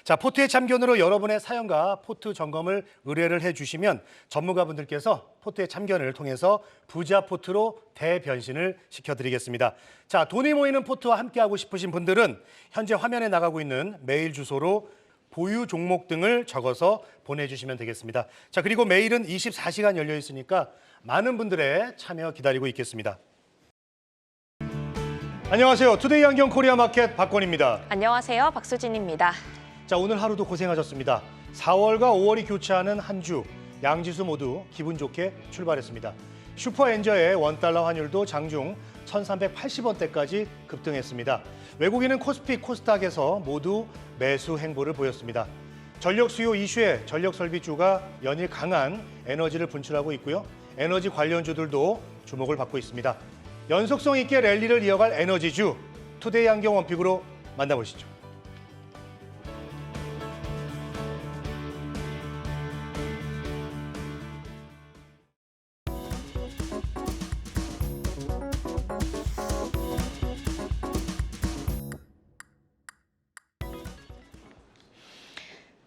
자, 포트의 참견으로 여러분의 사연과 포트 점검을 의뢰를 해주시면 전문가분들께서 포트의 참견을 통해서 부자 포트로 대변신을 시켜드리겠습니다. 자, 돈이 모이는 포트와 함께하고 싶으신 분들은 현재 화면에 나가고 있는 메일 주소로 보유 종목 등을 적어서 보내주시면 되겠습니다. 자, 그리고 메일은 24시간 열려 있으니까 많은 분들의 참여 기다리고 있겠습니다. 안녕하세요. 투데이 안경 코리아 마켓 박건입니다. 안녕하세요. 박수진입니다. 자, 오늘 하루도 고생하셨습니다. 4월과 5월이 교차하는 한 주, 양지수 모두 기분 좋게 출발했습니다. 슈퍼엔저의 원달러 환율도 장중 1380원대까지 급등했습니다. 외국인은 코스피, 코스닥에서 모두 매수 행보를 보였습니다. 전력 수요 이슈에 전력 설비주가 연일 강한 에너지를 분출하고 있고요. 에너지 관련주들도 주목을 받고 있습니다. 연속성 있게 랠리를 이어갈 에너지주, 투데이 안경 원픽으로 만나보시죠.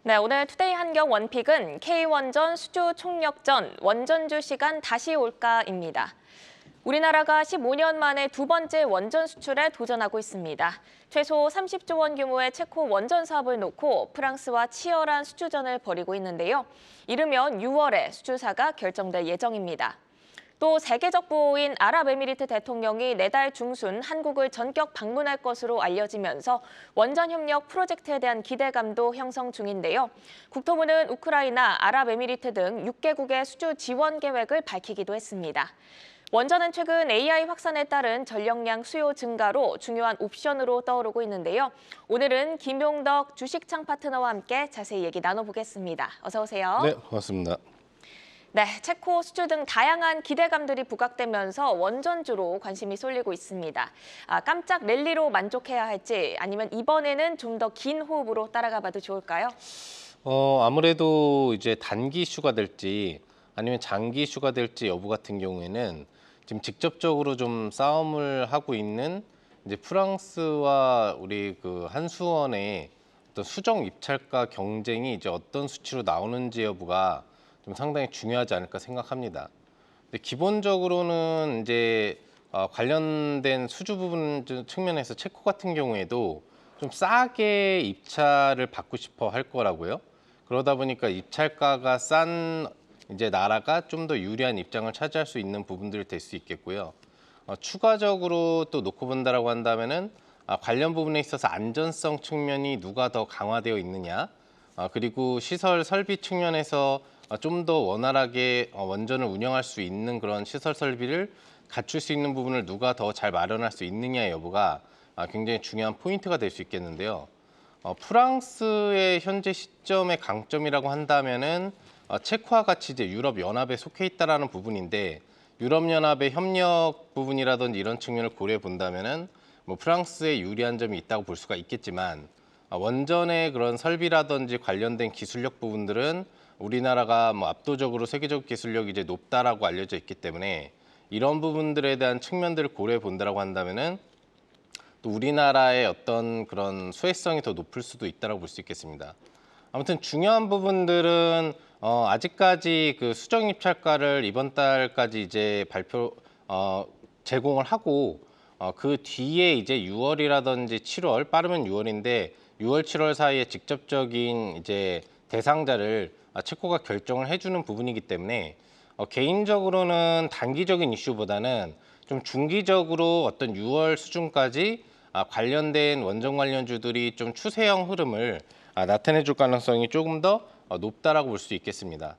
네, 오늘 투데이 한경 원픽은 K원전 수주 총력전 원전주 시간 다시 올까입니다. 우리나라가 15년 만에 두 번째 원전 수출에 도전하고 있습니다. 최소 30조 원 규모의 체코 원전 사업을 놓고 프랑스와 치열한 수주전을 벌이고 있는데요. 이르면 6월에 수주사가 결정될 예정입니다. 또 세계적 부호인 아랍에미리트 대통령이 내달 중순 한국을 전격 방문할 것으로 알려지면서 원전 협력 프로젝트에 대한 기대감도 형성 중인데요. 국토부는 우크라이나, 아랍에미리트 등 6개국의 수주 지원 계획을 밝히기도 했습니다. 원전은 최근 AI 확산에 따른 전력량 수요 증가로 중요한 옵션으로 떠오르고 있는데요. 오늘은 김용덕 주식창 파트너와 함께 자세히 얘기 나눠보겠습니다. 어서 오세요. 네, 고맙습니다. 네, 체코 수주 등 다양한 기대감들이 부각되면서 원전주로 관심이 쏠리고 있습니다. 깜짝 랠리로 만족해야 할지 아니면 이번에는 좀 더 긴 호흡으로 따라가 봐도 좋을까요? 아무래도 이제 단기 이슈가 될지 아니면 장기 이슈가 될지 여부 같은 경우에는 지금 직접적으로 좀 싸움을 하고 있는 이제 프랑스와 우리 그 한수원의 어떤 수정 입찰가 경쟁이 이제 어떤 수치로 나오는지 여부가 좀 상당히 중요하지 않을까 생각합니다. 근데 기본적으로는 이제 관련된 수주 부분 측면에서 체코 같은 경우에도 좀 싸게 입찰을 받고 싶어 할 거라고요. 그러다 보니까 입찰가가 싼 이제 나라가 좀 더 유리한 입장을 차지할 수 있는 부분들이 될 수 있겠고요. 추가적으로 또 놓고 본다라고 한다면은 관련 부분에 있어서 안전성 측면이 누가 더 강화되어 있느냐, 그리고 시설 설비 측면에서 좀 더 원활하게 원전을 운영할 수 있는 그런 시설 설비를 갖출 수 있는 부분을 누가 더 잘 마련할 수 있느냐 여부가 굉장히 중요한 포인트가 될 수 있겠는데요. 프랑스의 현재 시점의 강점이라고 한다면은 체코와 같이 이제 유럽 연합에 속해 있다라는 부분인데, 유럽 연합의 협력 부분이라든지 이런 측면을 고려해 본다면은 뭐 프랑스에 유리한 점이 있다고 볼 수가 있겠지만, 원전의 그런 설비라든지 관련된 기술력 부분들은 우리나라가 뭐 압도적으로 세계적 기술력이 이제 높다라고 알려져 있기 때문에 이런 부분들에 대한 측면들을 고려해 본다라고 한다면은 또 우리나라의 어떤 그런 수혜성이 더 높을 수도 있다라고 볼 수 있겠습니다. 아무튼 중요한 부분들은 아직까지 그 수정 입찰가를 이번 달까지 이제 제공을 하고 그 뒤에 이제 6월이라든지 7월, 빠르면 6월인데 6월, 7월 사이에 직접적인 이제 대상자를 체코가 결정을 해주는 부분이기 때문에 개인적으로는 단기적인 이슈보다는 좀 중기적으로 어떤 6월 수준까지 관련된 원전 관련주들이 좀 추세형 흐름을 나타내줄 가능성이 조금 더 높다라고 볼 수 있겠습니다.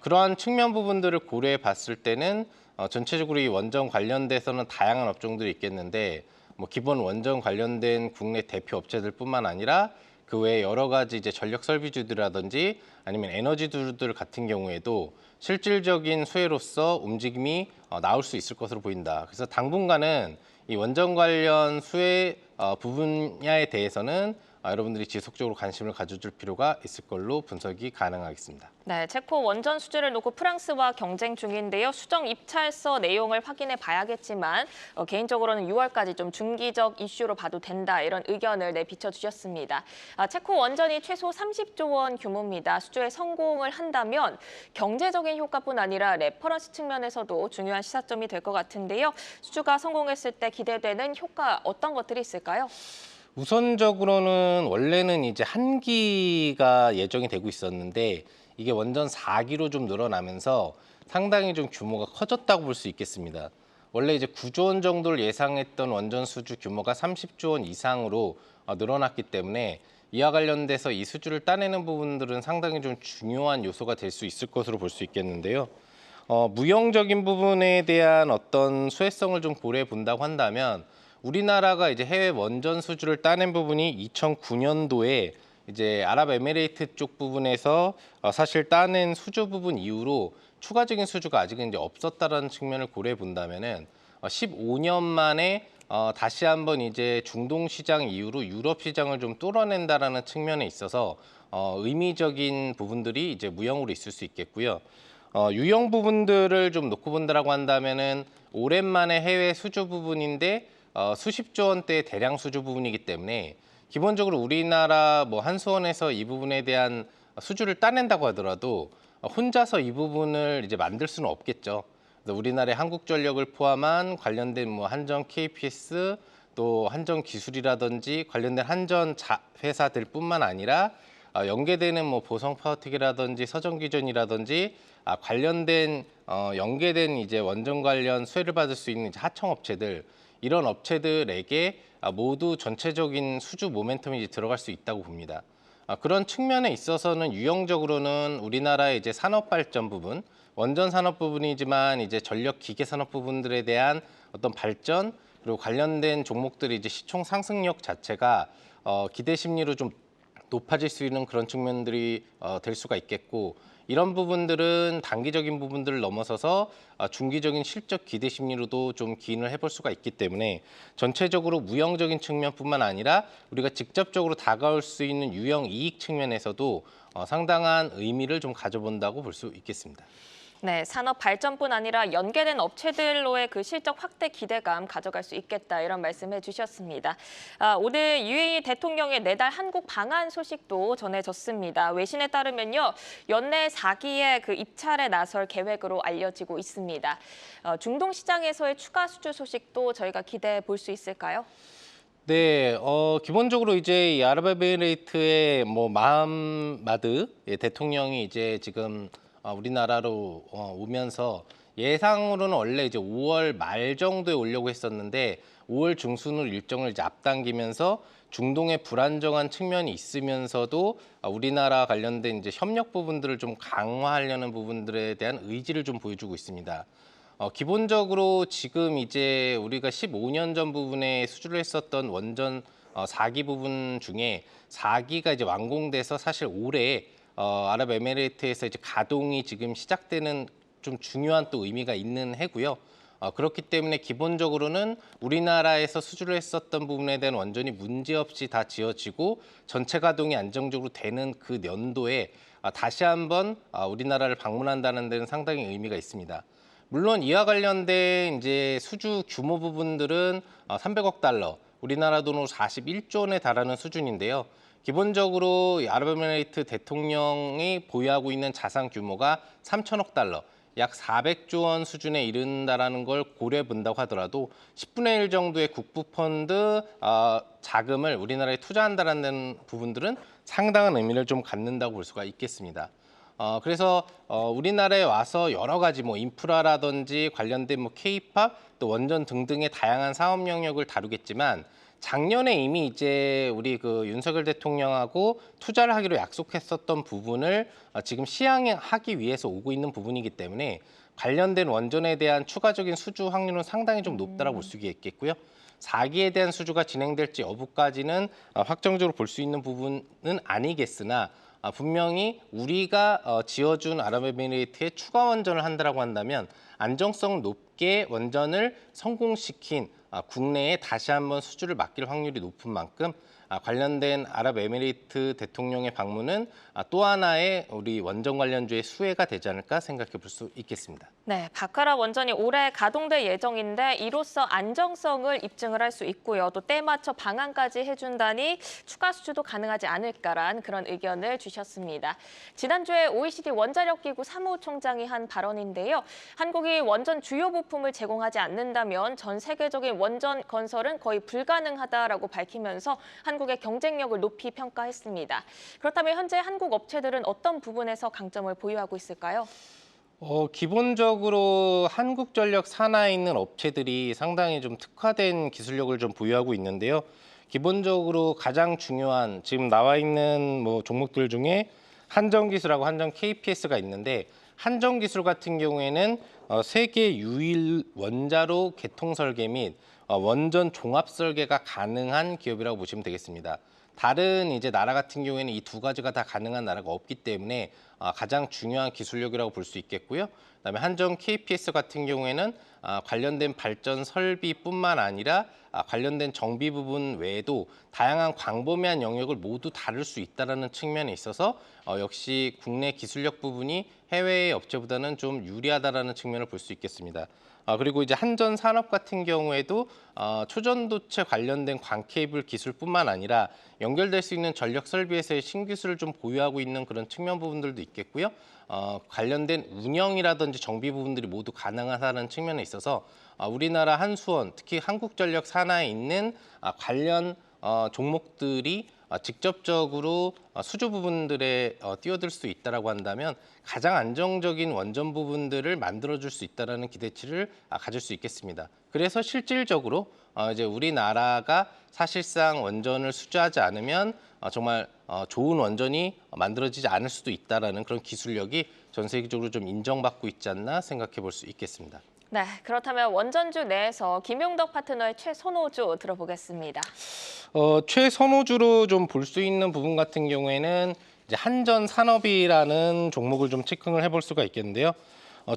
그러한 측면 부분들을 고려해 봤을 때는 전체적으로 이 원전 관련돼서는 다양한 업종들이 있겠는데, 뭐 기본 원전 관련된 국내 대표 업체들뿐만 아니라 그 외에 여러 가지 이제 전력 설비주들이라든지 아니면 에너지주들 같은 경우에도 실질적인 수혜로서 움직임이 나올 수 있을 것으로 보인다. 그래서 당분간은 이 원전 관련 수혜 분야에 대해서는 여러분들이 지속적으로 관심을 가져줄 필요가 있을 걸로 분석이 가능하겠습니다. 네, 체코 원전 수주를 놓고 프랑스와 경쟁 중인데요. 수정 입찰서 내용을 확인해 봐야겠지만 개인적으로는 6월까지 좀 중기적 이슈로 봐도 된다 이런 의견을 내비쳐 주셨습니다. 체코 원전이 최소 30조 원 규모입니다. 수주에 성공을 한다면 경제적인 효과뿐 아니라 레퍼런스 측면에서도 중요한 시사점이 될 것 같은데요. 수주가 성공했을 때 기대되는 효과 어떤 것들이 있을까요? 우선적으로는 원래는 이제 한 기가 예정이 되고 있었는데 이게 원전 4기로 좀 늘어나면서 상당히 좀 규모가 커졌다고 볼 수 있겠습니다. 원래 이제 9조 원 정도를 예상했던 원전 수주 규모가 30조 원 이상으로 늘어났기 때문에 이와 관련돼서 이 수주를 따내는 부분들은 상당히 좀 중요한 요소가 될 수 있을 것으로 볼 수 있겠는데요. 무형적인 부분에 대한 어떤 수혜성을 좀 고려해 본다고 한다면 우리나라가 이제 해외 원전 수주를 따낸 부분이 2009년도에 이제 아랍에미레이트 쪽 부분에서 사실 따낸 수주 부분 이후로 추가적인 수주가 아직은 이제 없었다라는 측면을 고려해 본다면은 15년 만에 다시 한번 이제 중동 시장 이후로 유럽 시장을 좀 뚫어낸다라는 측면에 있어서 의미적인 부분들이 이제 무형으로 있을 수 있겠고요. 유형 부분들을 좀 놓고 본다라고 한다면은 오랜만에 해외 수주 부분인데 수십조 원대의 대량 수주 부분이기 때문에 기본적으로 우리나라 뭐 한수원에서 이 부분에 대한 수주를 따낸다고 하더라도 혼자서 이 부분을 이제 만들 수는 없겠죠. 그래서 우리나라의 한국전력을 포함한 관련된 뭐 한전 KPS 또 한전 기술이라든지 관련된 한전 회사들뿐만 아니라 연계되는 뭐 보성파워텍이라든지 서정기전이라든지 관련된 연계된 이제 원전 관련 수혜를 받을 수 있는 이제 하청업체들 이런 업체들에게 모두 전체적인 수주 모멘텀이 들어갈 수 있다고 봅니다. 그런 측면에 있어서는 유형적으로는 우리나라의 이제 산업 발전 부분, 원전 산업 부분이지만 이제 전력 기계 산업 부분들에 대한 어떤 발전 그리고 관련된 종목들이 이제 시총 상승력 자체가 기대 심리로 좀 높아질 수 있는 그런 측면들이 될 수가 있겠고 이런 부분들은 단기적인 부분들을 넘어서서 중기적인 실적 기대 심리로도 좀 기인을 해볼 수가 있기 때문에 전체적으로 무형적인 측면뿐만 아니라 우리가 직접적으로 다가올 수 있는 유형 이익 측면에서도 상당한 의미를 좀 가져본다고 볼 수 있겠습니다. 네, 산업 발전뿐 아니라 연계된 업체들로의 그 실적 확대 기대감 가져갈 수 있겠다 이런 말씀해 주셨습니다. 오늘 UAE 대통령의 내달 한국 방한 소식도 전해졌습니다. 외신에 따르면요, 연내 4기의 그 입찰에 나설 계획으로 알려지고 있습니다. 중동 시장에서의 추가 수주 소식도 저희가 기대해 볼 수 있을까요? 네, 기본적으로 이제 이 아랍에미레이트의 뭐 마흐마드 대통령이 이제 지금 우리나라로 오면서 예상으로는 원래 이제 5월 말 정도에 오려고 했었는데 5월 중순으로 일정을 이제 앞당기면서 중동의 불안정한 측면이 있으면서도 우리나라 관련된 이제 협력 부분들을 좀 강화하려는 부분들에 대한 의지를 좀 보여주고 있습니다. 기본적으로 지금 이제 우리가 15년 전 부분에 수주를 했었던 원전 4기 부분 중에 4기가 이제 완공돼서 사실 올해 아랍에미레이트에서 이제 가동이 지금 시작되는 좀 중요한 또 의미가 있는 해고요. 그렇기 때문에 기본적으로는 우리나라에서 수주를 했었던 부분에 대한 원전이 문제없이 다 지어지고 전체 가동이 안정적으로 되는 그 연도에 다시 한번 우리나라를 방문한다는 데는 상당히 의미가 있습니다. 물론 이와 관련된 이제 수주 규모 부분들은 300억 달러, 우리나라 돈으로 41조 원에 달하는 수준인데요. 기본적으로 아랍에미레이트 대통령이 보유하고 있는 자산 규모가 3천억 달러, 약 400조 원 수준에 이른다라는 걸 고려해 본다고 하더라도 10분의 1 정도의 국부 펀드 자금을 우리나라에 투자한다는 부분들은 상당한 의미를 좀 갖는다고 볼 수가 있겠습니다. 그래서 우리나라에 와서 여러 가지 뭐 인프라라든지 관련된 뭐 K-팝 또 원전 등등의 다양한 사업 영역을 다루겠지만 작년에 이미 이제 우리 그 윤석열 대통령하고 투자를 하기로 약속했었던 부분을 지금 시행하기 위해서 오고 있는 부분이기 때문에 관련된 원전에 대한 추가적인 수주 확률은 상당히 좀 높다라고 볼 수 있겠고요. 4기에 대한 수주가 진행될지 여부까지는 확정적으로 볼 수 있는 부분은 아니겠으나 분명히 우리가 지어준 아랍에미레이트에 추가 원전을 한다라고 한다면 안정성 높게 원전을 성공시킨 국내에 다시 한번 수주를 맡길 확률이 높은 만큼 관련된 아랍에미리트 대통령의 방문은 또 하나의 우리 원전 관련주의 수혜가 되지 않을까 생각해 볼 수 있겠습니다. 네, 바카라 원전이 올해 가동될 예정인데 이로써 안정성을 입증을 할 수 있고요. 또 때 맞춰 방한까지 해준다니 추가 수주도 가능하지 않을까란 그런 의견을 주셨습니다. 지난주에 OECD 원자력기구 사무총장이 한 발언인데요. 한국이 원전 주요 부품을 제공하지 않는다면 전 세계적인 원전 건설은 거의 불가능하다라고 밝히면서 한국의 경쟁력을 높이 평가했습니다. 그렇다면 현재 한국 업체들은 어떤 부분에서 강점을 보유하고 있을까요? 기본적으로 한국전력 산하에 있는 업체들이 상당히 좀 특화된 기술력을 좀 보유하고 있는데요. 기본적으로 가장 중요한 지금 나와 있는 종목들 중에 한전기술하고 한전 KPS가 있는데 한전기술 같은 경우에는 세계 유일 원자로 개통 설계 및 원전 종합 설계가 가능한 기업이라고 보시면 되겠습니다. 다른 이제 나라 같은 경우에는 이 두 가지가 다 가능한 나라가 없기 때문에 가장 중요한 기술력이라고 볼 수 있겠고요. 그다음에 한전 KPS 같은 경우에는 관련된 발전 설비뿐만 아니라 관련된 정비 부분 외에도 다양한 광범위한 영역을 모두 다룰 수 있다는 측면에 있어서 역시 국내 기술력 부분이 해외의 업체보다는 좀 유리하다라는 측면을 볼 수 있겠습니다. 그리고 이제 한전 산업 같은 경우에도 초전도체 관련된 광케이블 기술뿐만 아니라 연결될 수 있는 전력 설비에서의 신기술을 좀 보유하고 있는 그런 측면 부분들도 있겠고요. 관련된 운영이라든지 정비 부분들이 모두 가능하다는 측면에 있어서 우리나라 한수원, 특히 한국전력 산하에 있는 관련 종목들이 직접적으로 수주 부분들에 뛰어들 수 있다라고 한다면 가장 안정적인 원전 부분들을 만들어줄 수 있다라는 기대치를 가질 수 있겠습니다. 그래서 실질적으로 이제 우리나라가 사실상 원전을 수주하지 않으면 정말 좋은 원전이 만들어지지 않을 수도 있다라는 그런 기술력이 전 세계적으로 좀 인정받고 있지 않나 생각해 볼 수 있겠습니다. 네, 그렇다면 원전주 내에서 김용덕 파트너의 최선호주 들어보겠습니다. 최선호주로 좀 볼 수 있는 부분 같은 경우에는 이제 한전 산업이라는 종목을 좀 체크를 해볼 수가 있겠는데요.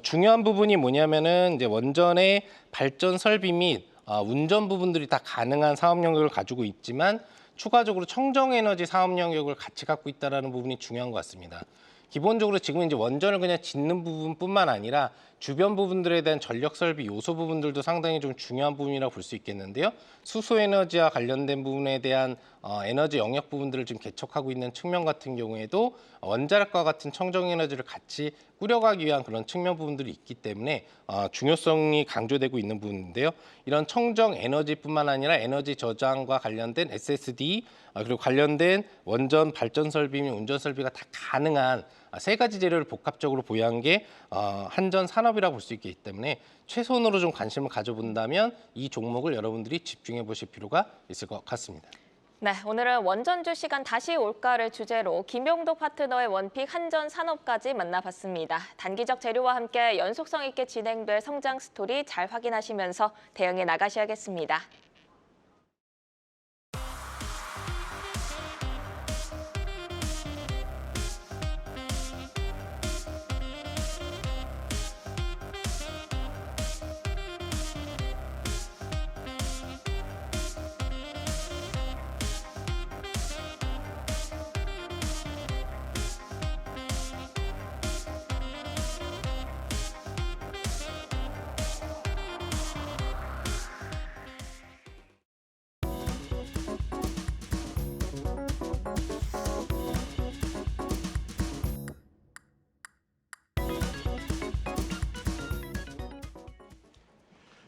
중요한 부분이 뭐냐면은 이제 원전의 발전 설비 및 운전 부분들이 다 가능한 사업 영역을 가지고 있지만 추가적으로 청정 에너지 사업 영역을 같이 갖고 있다는 부분이 중요한 것 같습니다. 기본적으로 지금 이제 원전을 그냥 짓는 부분뿐만 아니라 주변 부분들에 대한 전력 설비 요소 부분들도 상당히 좀 중요한 부분이라고 볼 수 있겠는데요. 수소 에너지와 관련된 부분에 대한 에너지 영역 부분들을 지금 개척하고 있는 측면 같은 경우에도 원자력과 같은 청정 에너지를 같이 꾸려가기 위한 그런 측면 부분들이 있기 때문에 중요성이 강조되고 있는 부분인데요. 이런 청정 에너지뿐만 아니라 에너지 저장과 관련된 SSD 그리고 관련된 원전 발전 설비 및 운전 설비가 다 가능한 세 가지 재료를 복합적으로 보유한 게 한전 산업이라고 볼 수 있기 때문에 최선으로 좀 관심을 가져본다면 이 종목을 여러분들이 집중해 보실 필요가 있을 것 같습니다. 네, 오늘은 원전주 시간 다시 올까를 주제로 김용덕 파트너의 원픽 한전 산업까지 만나봤습니다. 단기적 재료와 함께 연속성 있게 진행될 성장 스토리 잘 확인하시면서 대응해 나가셔야겠습니다.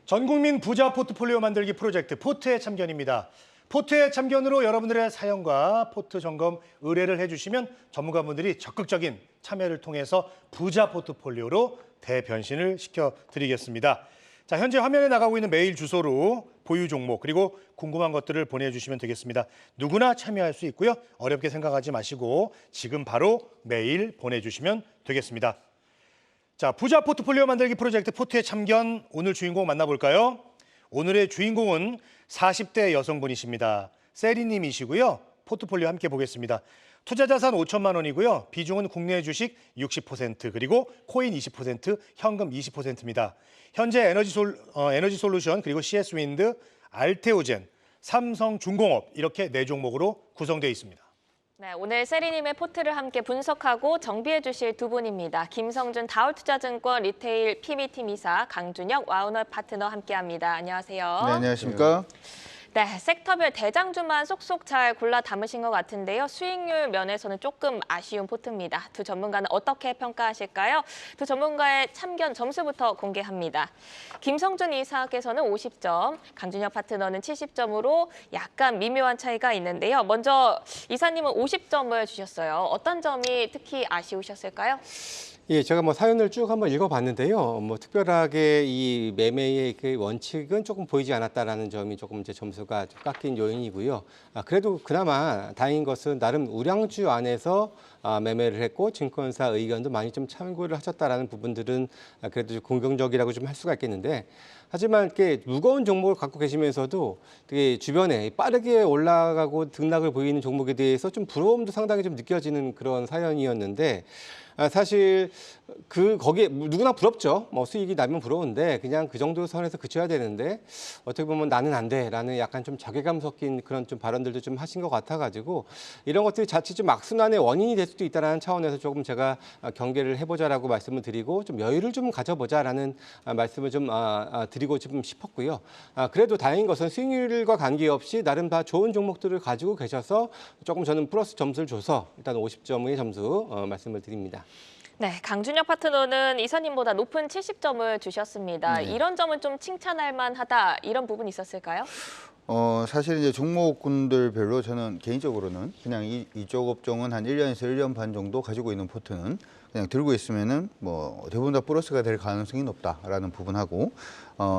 전국민 부자 포트폴리오 만들기 프로젝트 포트의 참견입니다. 포트의 참견으로 여러분들의 사연과 포트 점검 의뢰를 해주시면 전문가분들이 적극적인 참여를 통해서 부자 포트폴리오로 대변신을 시켜드리겠습니다. 자, 현재 화면에 나가고 있는 메일 주소로 보유 종목 그리고 궁금한 것들을 보내주시면 되겠습니다. 누구나 참여할 수 있고요. 어렵게 생각하지 마시고 지금 바로 메일 보내주시면 되겠습니다. 자, 부자 포트폴리오 만들기 프로젝트 포트의 참견 오늘 주인공 만나볼까요? 오늘의 주인공은 40대 여성분이십니다. 세리님이시고요. 포트폴리오 함께 보겠습니다. 투자 자산 5천만 원이고요. 비중은 국내 주식 60% 그리고 코인 20%, 현금 20%입니다. 현재 에너지 솔루션 그리고 CS 윈드, 알테오젠, 삼성중공업 이렇게 네 종목으로 구성되어 있습니다. 네, 오늘 세리님의 포트를 함께 분석하고 정비해 주실 두 분입니다. 김성준 다올투자증권 리테일 PB팀 이사, 강준혁 와우너 파트너 함께합니다. 안녕하세요. 네, 안녕하십니까? 네, 섹터별 대장주만 쏙쏙 잘 골라 담으신 것 같은데요. 수익률 면에서는 조금 아쉬운 포트입니다. 두 전문가는 어떻게 평가하실까요? 두 전문가의 참견 점수부터 공개합니다. 김성준 이사께서는 50점, 강준혁 파트너는 70점으로 약간 미묘한 차이가 있는데요. 먼저 이사님은 50점을 주셨어요. 어떤 점이 특히 아쉬우셨을까요? 예, 제가 뭐 사연을 쭉 한번 읽어봤는데요. 뭐 특별하게 이 매매의 그 원칙은 조금 보이지 않았다라는 점이 조금 이제 점수가 좀 깎인 요인이고요. 그래도 그나마 다행인 것은 나름 우량주 안에서 매매를 했고 증권사 의견도 많이 좀 참고를 하셨다라는 부분들은 그래도 좀 긍정적이라고 좀 할 수가 있겠는데, 하지만 이렇게 무거운 종목을 갖고 계시면서도 되게 주변에 빠르게 올라가고 등락을 보이는 종목에 대해서 좀 부러움도 상당히 좀 느껴지는 그런 사연이었는데, 사실 거기에 누구나 부럽죠. 뭐 수익이 나면 부러운데 그냥 그 정도 선에서 그쳐야 되는데 어떻게 보면 나는 안 돼라는 약간 좀 자괴감 섞인 그런 좀 발언들도 좀 하신 것 같아가지고 이런 것들이 자칫 좀 악순환의 원인이 될 수도 있다는 차원에서 조금 제가 경계를 해보자라고 말씀을 드리고 좀 여유를 좀 가져보자라는 말씀을 좀 드리고 좀 싶었고요. 그래도 다행인 것은 수익률과 관계없이 나름 다 좋은 종목들을 가지고 계셔서 조금 저는 플러스 점수를 줘서 일단 50점의 점수 말씀을 드립니다. 네, 강준혁 파트너는 이사님보다 높은 70점을 주셨습니다. 이런 점은 좀 칭찬할 만하다, 이런 부분이 있었을까요? 사실 이제 종목군들별로 저는 개인적으로는 그냥 이쪽 업종은 한 1년에서 1년 반 정도 가지고 있는 포트는 그냥 들고 있으면은 뭐 대부분 다 플러스가 될 가능성이 높다라는 부분하고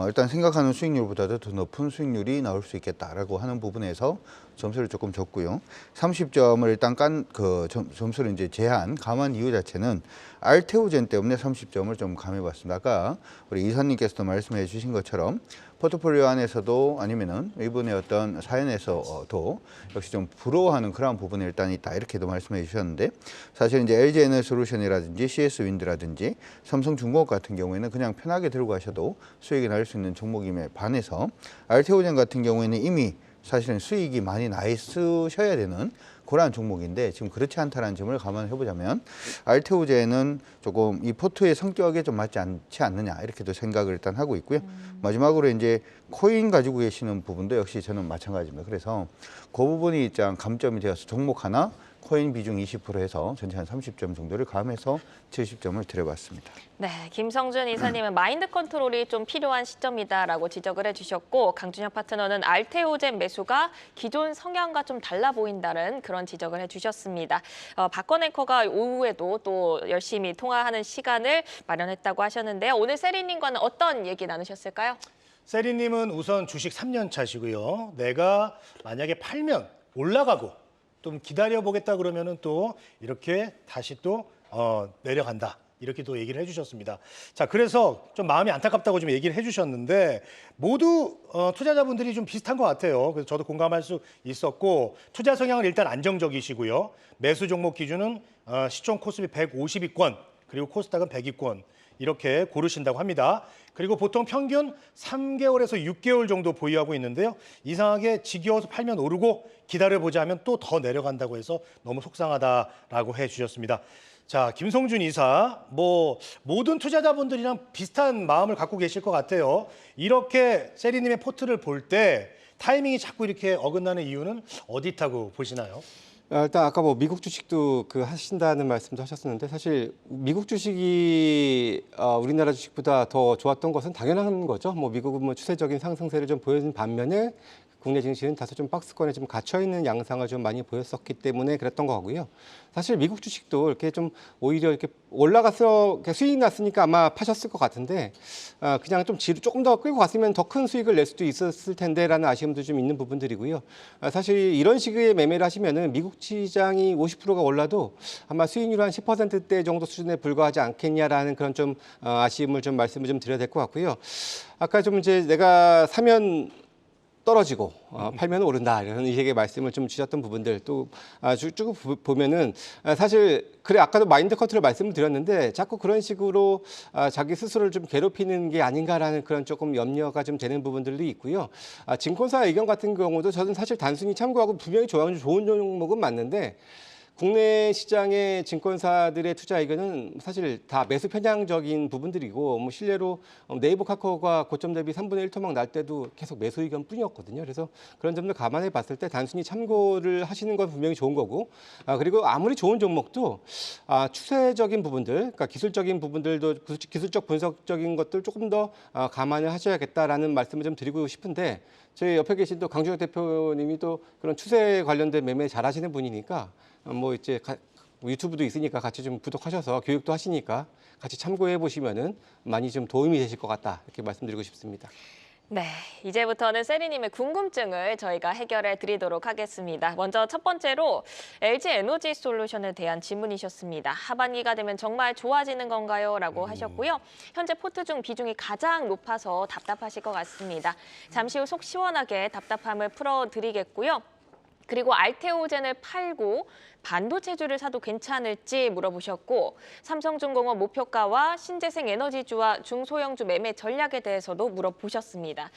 일단 생각하는 수익률보다도 더 높은 수익률이 나올 수 있겠다라고 하는 부분에서 점수를 조금 줬고요. 30점을 일단 점수를 이제 감한 이유 자체는 알테오젠 때문에 30점을 좀 감해봤습니다. 아까 우리 이사님께서도 말씀해 주신 것처럼 포트폴리오 안에서도 아니면은 이분의 어떤 사연에서도 역시 좀 부러워하는 그런 부분이 일단 있다, 이렇게도 말씀해 주셨는데, 사실 이제 LG에너솔루션이라든지 CS윈드라든지 삼성중공업 같은 경우에는 그냥 편하게 들고 가셔도 수익이 날 수 있는 종목임에 반해서 알테오젠 같은 경우에는 이미 사실은 수익이 많이 나 있으셔야 되는 그러한 종목인데 지금 그렇지 않다는 점을 감안해 보자면 알테오젠은 조금 이 포트의 성격에 좀 맞지 않지 않느냐, 이렇게도 생각을 일단 하고 있고요. 마지막으로 이제 코인 가지고 계시는 부분도 역시 저는 마찬가지입니다. 그래서 그 부분이 일단 감점이 되어서 종목 하나 코인 비중 20% 해서 전체 한 30점 정도를 감해서 70점을 드려봤습니다. 네, 김성준 이사님은 마인드 컨트롤이 좀 필요한 시점이다라고 지적을 해주셨고, 강준혁 파트너는 알테오젠 매수가 기존 성향과 좀 달라 보인다는 그런 지적을 해주셨습니다. 박건 앵커가 오후에도 또 열심히 통화하는 시간을 마련했다고 하셨는데요. 오늘 세리님과는 어떤 얘기 나누셨을까요? 세리님은 우선 주식 3년 차시고요. 내가 만약에 팔면 올라가고 좀 기다려보겠다 그러면은 또 이렇게 다시 또 내려간다, 이렇게 또 얘기를 해주셨습니다. 자, 그래서 좀 마음이 안타깝다고 좀 얘기를 해주셨는데 모두 투자자분들이 좀 비슷한 것 같아요. 그래서 저도 공감할 수 있었고, 투자 성향은 일단 안정적이시고요. 매수 종목 기준은 시총 코스피 150위권 그리고 코스닥은 100위권 이렇게 고르신다고 합니다. 그리고 보통 평균 3개월에서 6개월 정도 보유하고 있는데요. 이상하게 지겨워서 팔면 오르고 기다려보자 하면 또 더 내려간다고 해서 너무 속상하다라고 해주셨습니다. 자, 김성준 이사, 뭐 모든 투자자분들이랑 비슷한 마음을 갖고 계실 것 같아요. 이렇게 세리님의 포트를 볼 때 타이밍이 자꾸 이렇게 어긋나는 이유는 어디 있다고 보시나요? 일단 아까 뭐 미국 주식도 하신다는 말씀도 하셨었는데, 사실 미국 주식이 우리나라 주식보다 더 좋았던 것은 당연한 거죠. 뭐 미국은 뭐 추세적인 상승세를 좀 보여준 반면에 국내 증시는 다소 좀 박스권에 좀 갇혀 있는 양상을 좀 많이 보였었기 때문에 그랬던 거고요. 사실 미국 주식도 이렇게 좀 오히려 이렇게 올라가서 수익이 났으니까 아마 파셨을 것 같은데, 그냥 좀 조금 더 끌고 갔으면 더 큰 수익을 낼 수도 있었을 텐데라는 아쉬움도 좀 있는 부분들이고요. 사실 이런 식의 매매를 하시면은 미국 시장이 50%가 올라도 아마 수익률 한 10%대 정도 수준에 불과하지 않겠냐라는 그런 좀 아쉬움을 좀 말씀을 좀 드려야 될 것 같고요. 아까 좀 이제 내가 사면 떨어지고 팔면 오른다 이런 식의 말씀을 좀 주셨던 부분들 또 쭉 보면은 사실 그래 아까도 마인드 컨트롤 말씀을 드렸는데 자꾸 그런 식으로 자기 스스로를 좀 괴롭히는 게 아닌가라는 그런 조금 염려가 좀 되는 부분들도 있고요. 증권사 의견 같은 경우도 저는 사실 단순히 참고하고 분명히 좋은 종목은 맞는데 국내 시장의 증권사들의 투자 의견은 사실 다 매수 편향적인 부분들이고 뭐 실례로 네이버 카카오가 고점 대비 3분의 1 토막 날 때도 계속 매수 의견뿐이었거든요. 그래서 그런 점들 감안해 봤을 때 단순히 참고를 하시는 건 분명히 좋은 거고 그리고 아무리 좋은 종목도 추세적인 부분들, 그러니까 기술적인 부분들도 기술적 분석적인 것들 조금 더 감안을 하셔야겠다라는 말씀을 좀 드리고 싶은데 저희 옆에 계신 또 강주혁 대표님이 또 그런 추세 관련된 매매 잘하시는 분이니까 뭐 이제 유튜브도 있으니까 같이 좀 구독하셔서 교육도 하시니까 같이 참고해 보시면은 많이 좀 도움이 되실 것 같다 이렇게 말씀드리고 싶습니다. 네, 이제부터는 세리님의 궁금증을 저희가 해결해 드리도록 하겠습니다. 먼저 첫 번째로 LG 에너지 솔루션에 대한 질문이셨습니다. 하반기가 되면 정말 좋아지는 건가요? 라고 하셨고요. 현재 포트 중 비중이 가장 높아서 답답하실 것 같습니다. 잠시 후 속 시원하게 답답함을 풀어드리겠고요. 그리고 알테오젠을 팔고 반도체주를 사도 괜찮을지 물어보셨고 삼성중공업 목표가와 신재생 에너지주와 중소형주 매매 전략에 대해서도 물어보셨습니다.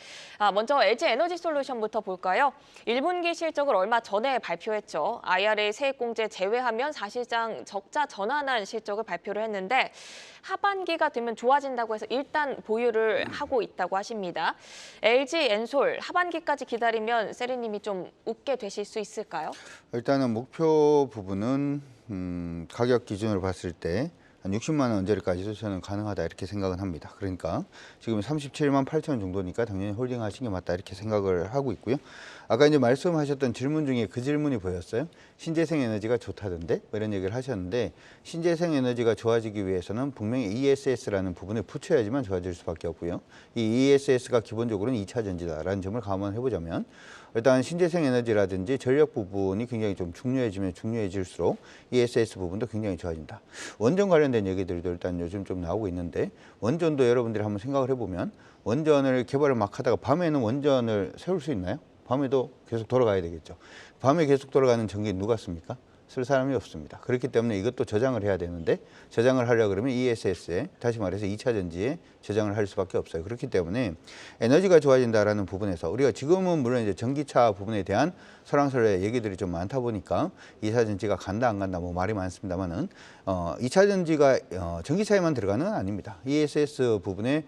먼저 LG 에너지 솔루션부터 볼까요? 1분기 실적을 얼마 전에 발표했죠. IRA 세액공제 제외하면 사실상 적자 전환한 실적을 발표를 했는데 하반기가 되면 좋아진다고 해서 일단 보유를 하고 있다고 하십니다. LG 엔솔 하반기까지 기다리면 세리님이 좀 웃게 되실 수 있을까요? 일단은 목표 부분은 가격 기준으로 봤을 때 한 60만 원 언저리까지도 저는 가능하다 이렇게 생각은 합니다. 그러니까 지금 37만 8천 원 정도니까 당연히 홀딩 하시는 게 맞다 이렇게 생각을 하고 있고요. 아까 이제 말씀하셨던 질문 중에 그 질문이 보였어요. 신재생 에너지가 좋다던데 뭐 이런 얘기를 하셨는데 신재생 에너지가 좋아지기 위해서는 분명히 ESS라는 부분을 붙여야지만 좋아질 수밖에 없고요. 이 ESS가 기본적으로는 2차 전지다라는 점을 감안해 보자면 일단 신재생 에너지라든지 전력 부분이 굉장히 좀 중요해지면 중요해질수록 ESS 부분도 굉장히 좋아진다. 원전 관련된 얘기들도 일단 요즘 좀 나오고 있는데 원전도 여러분들이 한번 생각을 해보면 원전을 개발을 막 하다가 밤에는 원전을 세울 수 있나요? 밤에도 계속 돌아가야 되겠죠. 밤에 계속 돌아가는 전기는 누가 씁니까? 쓸 사람이 없습니다. 그렇기 때문에 이것도 저장을 해야 되는데 저장을 하려고 그러면 ESS에 다시 말해서 2차 전지에 저장을 할 수밖에 없어요. 그렇기 때문에 에너지가 좋아진다라는 부분에서 우리가 지금은 물론 이제 전기차 부분에 대한 설왕설래 얘기들이 좀 많다 보니까 2차 전지가 간다 안 간다 뭐 말이 많습니다만은 2차 전지가 전기차에만 들어가는 건 아닙니다. ESS 부분에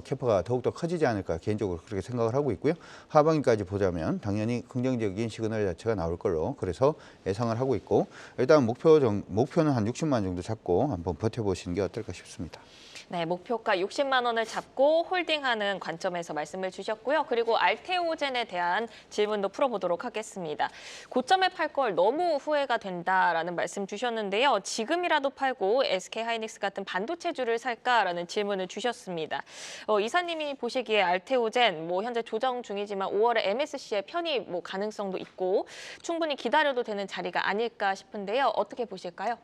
캐파가 더욱더 커지지 않을까 개인적으로 그렇게 생각을 하고 있고요. 하반기까지 보자면 당연히 긍정적인 시그널 자체가 나올 걸로 그래서 예상을 하고 있고 일단 목표는 한 60만 정도 잡고 한번 버텨보시는 게 어떨까 싶습니다. 네, 목표가 60만 원을 잡고 홀딩하는 관점에서 말씀을 주셨고요. 그리고 알테오젠에 대한 질문도 풀어보도록 하겠습니다. 고점에 팔 걸 너무 후회가 된다라는 말씀 주셨는데요. 지금이라도 팔고 SK하이닉스 같은 반도체주를 살까라는 질문을 주셨습니다. 이사님이 보시기에 알테오젠 현재 조정 중이지만 5월에 MSC의 편입 가능성도 있고 충분히 기다려도 되는 자리가 아닐까 싶은데요. 어떻게 보실까요?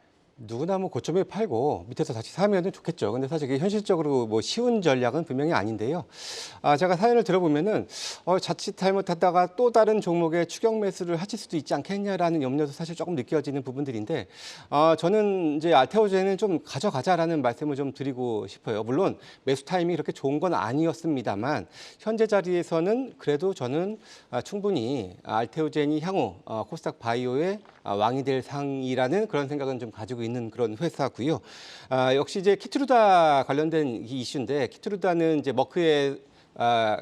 누구나 고점에 팔고 밑에서 다시 사면 좋겠죠. 근데 사실 그게 현실적으로 쉬운 전략은 분명히 아닌데요. 제가 사연을 들어보면은 자칫 잘못하다가 또 다른 종목에 추격 매수를 하실 수도 있지 않겠냐라는 염려도 사실 조금 느껴지는 부분들인데 저는 이제 알테오젠은 좀 가져가자라는 말씀을 좀 드리고 싶어요. 물론 매수 타이밍이 그렇게 좋은 건 아니었습니다만 현재 자리에서는 그래도 저는 충분히 알테오젠이 향후 코스닥 바이오의 왕이 될 상이라는 그런 생각은 좀 가지고 있는 그런 회사고요. 역시 이제 키트루다 관련된 이 이슈인데 키트루다는 이제 머크의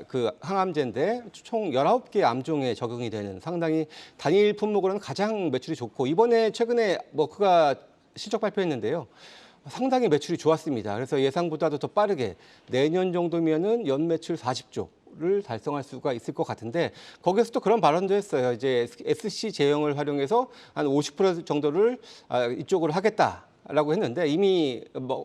그 항암제인데 총 19개 암종에 적용이 되는 상당히 단일 품목으로는 가장 매출이 좋고 이번에 최근에 머크가 실적 발표했는데요. 상당히 매출이 좋았습니다. 그래서 예상보다도 더 빠르게 내년 정도면은 연 매출 40조. 를 달성할 수가 있을 것 같은데 거기에서 또 그런 발언도 했어요. 이제 SC 제형을 활용해서 한 50% 정도를 이쪽으로 하겠다라고 했는데 이미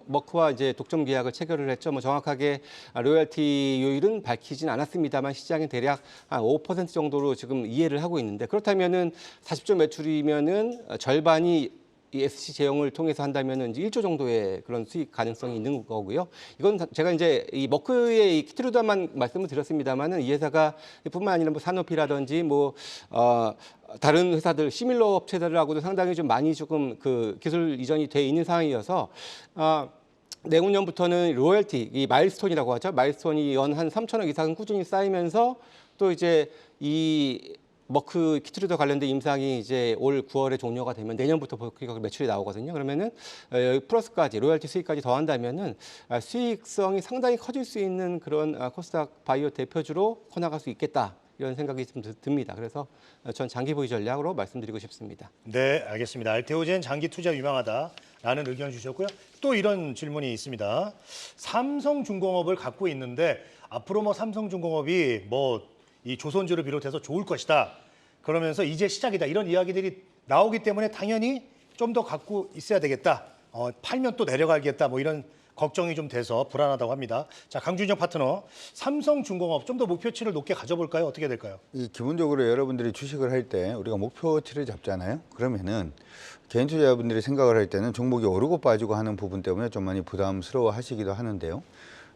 머크와 이제 독점 계약을 체결을 했죠. 정확하게 로열티 요율은 밝히진 않았습니다만 시장은 대략 한 5% 정도로 지금 이해를 하고 있는데 그렇다면은 40조 매출이면은 절반이 이 SC 제형을 통해서 한다면은 이제 1조 정도의 그런 수익 가능성이 있는 거고요. 이건 제가 이제 이 머크의 이 키트루다만 말씀을 드렸습니다만은 이 회사가 뿐만 아니라 뭐 사노피라든지 다른 회사들 시밀러 업체들하고도 상당히 좀 많이 조금 그 기술 이전이 돼 있는 상황이어서 내후년부터는 로열티, 이 마일스톤이라고 하죠. 마일스톤이 연 한 3천억 이상 꾸준히 쌓이면서 또 이제 이 머크 키트루다 관련된 임상이 이제 올 9월에 종료가 되면 내년부터 본격적으로 매출이 나오거든요. 그러면은 플러스까지 로열티 수익까지 더한다면은 수익성이 상당히 커질 수 있는 그런 코스닥 바이오 대표주로 커나갈 수 있겠다. 이런 생각이 좀 듭니다. 그래서 전 장기 보유 전략으로 말씀드리고 싶습니다. 네, 알겠습니다. 알테오젠 장기 투자 유망하다라는 의견 주셨고요. 또 이런 질문이 있습니다. 삼성중공업을 갖고 있는데 앞으로 뭐 삼성중공업이 뭐 이 조선주를 비롯해서 좋을 것이다. 그러면서 이제 시작이다. 이런 이야기들이 나오기 때문에 당연히 좀 더 갖고 있어야 되겠다. 팔면 또 내려가겠다. 뭐 이런 걱정이 좀 돼서 불안하다고 합니다. 자, 강준영 파트너, 삼성중공업 좀 더 목표치를 높게 가져볼까요? 어떻게 될까요? 기본적으로 여러분들이 주식을 할 때 우리가 목표치를 잡잖아요. 그러면은 개인 투자자분들이 생각을 할 때는 종목이 오르고 빠지고 하는 부분 때문에 좀 많이 부담스러워 하시기도 하는데요.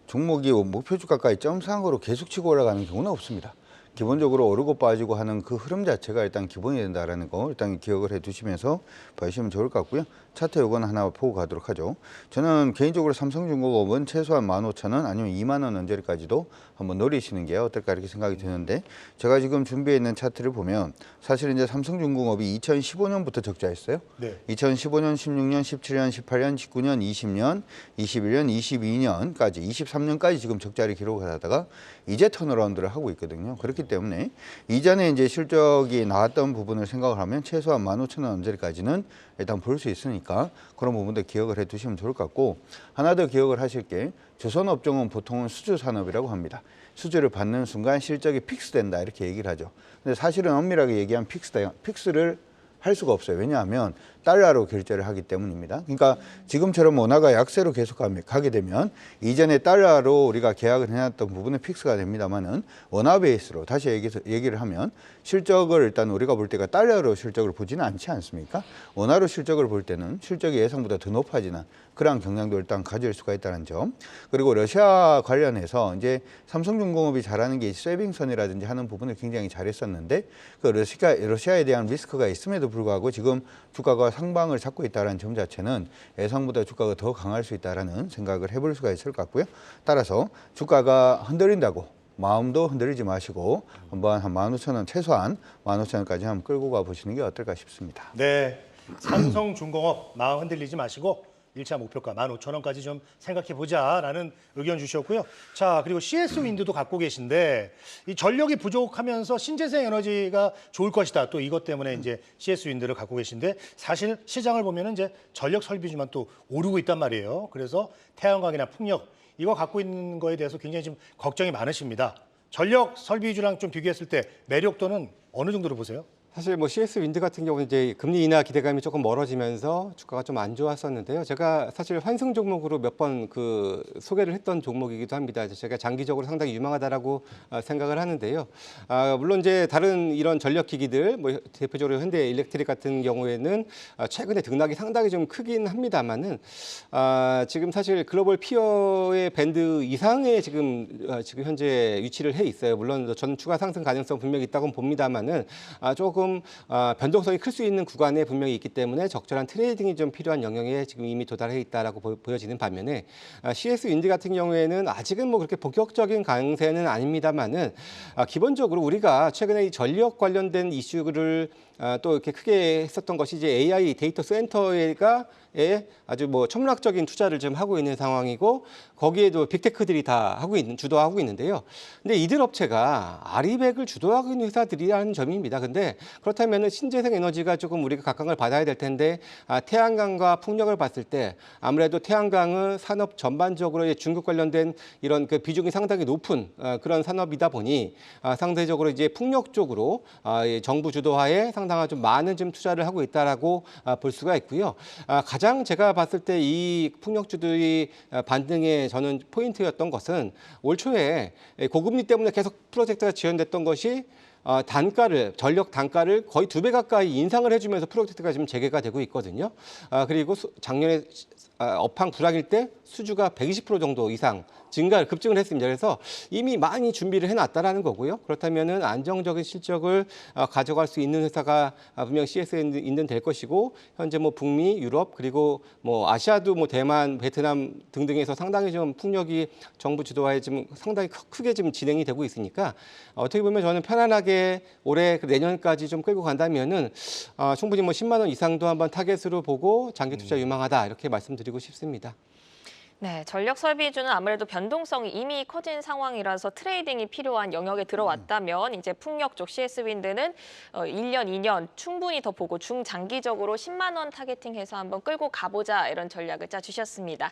종목이 목표 주가까지 점상으로 계속 치고 올라가는 경우는 없습니다. 기본적으로 오르고 빠지고 하는 그 흐름 자체가 일단 기본이 된다라는 거 일단 기억을 해두시면서 봐주시면 좋을 것 같고요. 차트 요건 하나 보고 가도록 하죠. 저는 개인적으로 삼성중공업은 최소한 15,000원 아니면 2만 원 언저리까지도 한번 노리시는 게 어떨까 이렇게 생각이 드는데 제가 지금 준비해 있는 차트를 보면 사실 이제 삼성중공업이 2015년부터 적자했어요. 네. 2015년, 16년, 17년, 18년, 19년, 20년, 21년, 22년까지 23년까지 지금 적자를 기록을 하다가 이제 턴어라운드를 하고 있거든요. 그렇기 때문에 이전에 이제 실적이 나왔던 부분을 생각을 하면 최소한 15,000원 언저리까지는 일단 볼 수 있으니까 그런 부분도 기억을 해 두시면 좋을 것 같고 하나 더 기억을 하실 게 조선업종은 보통은 수주 산업이라고 합니다. 수주를 받는 순간 실적이 픽스된다 이렇게 얘기를 하죠. 근데 사실은 엄밀하게 얘기하면 픽스를 할 수가 없어요. 왜냐하면 달러로 결제를 하기 때문입니다. 그러니까 지금처럼 원화가 약세로 계속 가게 되면 이전에 달러로 우리가 계약을 해놨던 부분은 픽스가 됩니다만은 원화 베이스로 다시 얘기를 하면 실적을 일단 우리가 볼 때가 달러로 실적을 보지는 않지 않습니까? 원화로 실적을 볼 때는 실적이 예상보다 더 높아지는 그러한 경향도 일단 가질 수가 있다는 점. 그리고 러시아 관련해서 이제 삼성중공업이 잘하는 게 쇠빙선이라든지 하는 부분을 굉장히 잘했었는데 그 러시아에 대한 리스크가 있음에도 불구하고 지금 주가가 상방을 잡고 있다는 점 자체는 예상보다 주가가 더 강할 수 있다는 생각을 해볼 수가 있을 것 같고요. 따라서 주가가 흔들린다고 마음도 흔들리지 마시고 한번 한 15,000원 최소한 15,000원까지 한번 끌고 가 보시는 게 어떨까 싶습니다. 네, 삼성중공업 마음 흔들리지 마시고 1차 목표가 15,000원까지 좀 생각해보자라는 의견 주셨고요. 자, 그리고 CS윈드도 갖고 계신데 이 전력이 부족하면서 신재생 에너지가 좋을 것이다. 또 이것 때문에 이제 CS윈드를 갖고 계신데 사실 시장을 보면은 이제 전력 설비주만 또 오르고 있단 말이에요. 그래서 태양광이나 풍력 이거 갖고 있는 거에 대해서 굉장히 좀 걱정이 많으십니다. 전력 설비주랑 좀 비교했을 때 매력도는 어느 정도로 보세요? 사실 뭐 CS 윈드 같은 경우는 이제 금리 인하 기대감이 조금 멀어지면서 주가가 좀 안 좋았었는데요. 제가 사실 환승 종목으로 몇 번 그 소개를 했던 종목이기도 합니다. 제가 장기적으로 상당히 유망하다라고 생각을 하는데요. 물론 이제 다른 이런 전력 기기들, 뭐 대표적으로 현대 일렉트릭 같은 경우에는 최근에 등락이 상당히 좀 크긴 합니다만은 지금 사실 글로벌 피어의 밴드 이상의 지금 현재 위치를 해 있어요. 물론 전 추가 상승 가능성 분명히 있다고 봅니다만은 조금 변동성이 클 수 있는 구간에 분명히 있기 때문에 적절한 트레이딩이 좀 필요한 영역에 지금 이미 도달해 있다라고 보여지는 반면에 CS 윈드 같은 경우에는 아직은 뭐 그렇게 본격적인 강세는 아닙니다만은 기본적으로 우리가 최근에 이 전력 관련된 이슈를 또 이렇게 크게 했었던 것이 이제 AI 데이터 센터가 아주 뭐 천문학적인 투자를 좀 하고 있는 상황이고 거기에도 빅테크들이 다 주도하고 있는데요. 근데 이들 업체가 아리백을 주도하고 있는 회사들이라는 점입니다. 근데 그렇다면 신재생 에너지가 조금 우리가 각광을 받아야 될 텐데 태양광과 풍력을 봤을 때 아무래도 태양광은 산업 전반적으로 중국 관련된 이런 그 비중이 상당히 높은 그런 산업이다 보니 상대적으로 이제 풍력 쪽으로 정부 주도하에 상당한 좀 많은 좀 투자를 하고 있다라고 볼 수가 있고요. 가장 제가 봤을 때 이 풍력주들이 반등의 저는 포인트였던 것은 올 초에 고금리 때문에 계속 프로젝트가 지연됐던 것이 전력 단가를 거의 2배 가까이 인상을 해주면서 프로젝트가 지금 재개가 되고 있거든요. 그리고 작년에 업황 불황일 때 수주가 120% 정도 이상 급증을 했습니다. 그래서 이미 많이 준비를 해놨다라는 거고요. 그렇다면은 안정적인 실적을 가져갈 수 있는 회사가 분명 CSN은 될 것이고, 현재 뭐 북미, 유럽, 그리고 뭐 아시아도 뭐 대만, 베트남 등등에서 상당히 좀 풍력이 정부 주도하에 지금 상당히 크게 지금 진행이 되고 있으니까, 어떻게 보면 저는 편안하게 올해 내년까지 좀 끌고 간다면은 충분히 뭐 10만 원 이상도 한번 타겟으로 보고 장기 투자 유망하다, 이렇게 말씀드리고 싶습니다. 네, 전력 설비주는 아무래도 변동성이 이미 커진 상황이라서 트레이딩이 필요한 영역에 들어왔다면 이제 풍력 쪽 CS윈드는 1년, 2년 충분히 더 보고 중장기적으로 10만 원 타겟팅해서 한번 끌고 가보자, 이런 전략을 짜주셨습니다.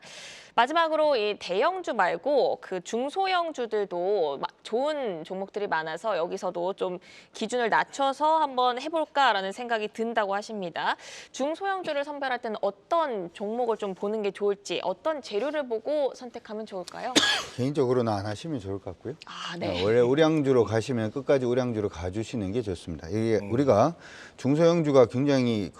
마지막으로 이 대형주 말고 그 중소형주들도 좋은 종목들이 많아서 여기서도 좀 기준을 낮춰서 한번 해볼까라는 생각이 든다고 하십니다. 중소형주를 선별할 때는 어떤 종목을 좀 보는 게 좋을지, 어떤 재료를 보고 선택하면 좋을까요? 개인적으로는 안 하시면 좋을 것 같고요. 네. 원래 우량주로 가시면 끝까지 우량주로 가주시는 게 좋습니다. 이게 우리가 중소형주가 굉장히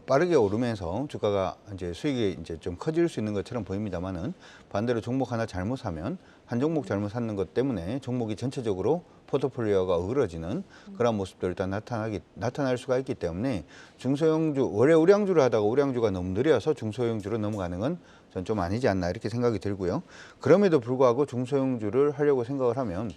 빠르게 오르면서 주가가 이제 수익이 이제 좀 커질 수 있는 것처럼 보입니다만은, 반대로 종목 하나 잘못 사면, 한 종목 잘못 샀는 것 때문에 종목이 전체적으로 포트폴리오가 어그러지는 그런 모습도 일단 나타날 수가 있기 때문에, 중소형주, 원래 우량주를 하다가 우량주가 너무 느려서 중소형주로 넘어가는 건 전 좀 아니지 않나, 이렇게 생각이 들고요. 그럼에도 불구하고 중소형주를 하려고 생각을 하면,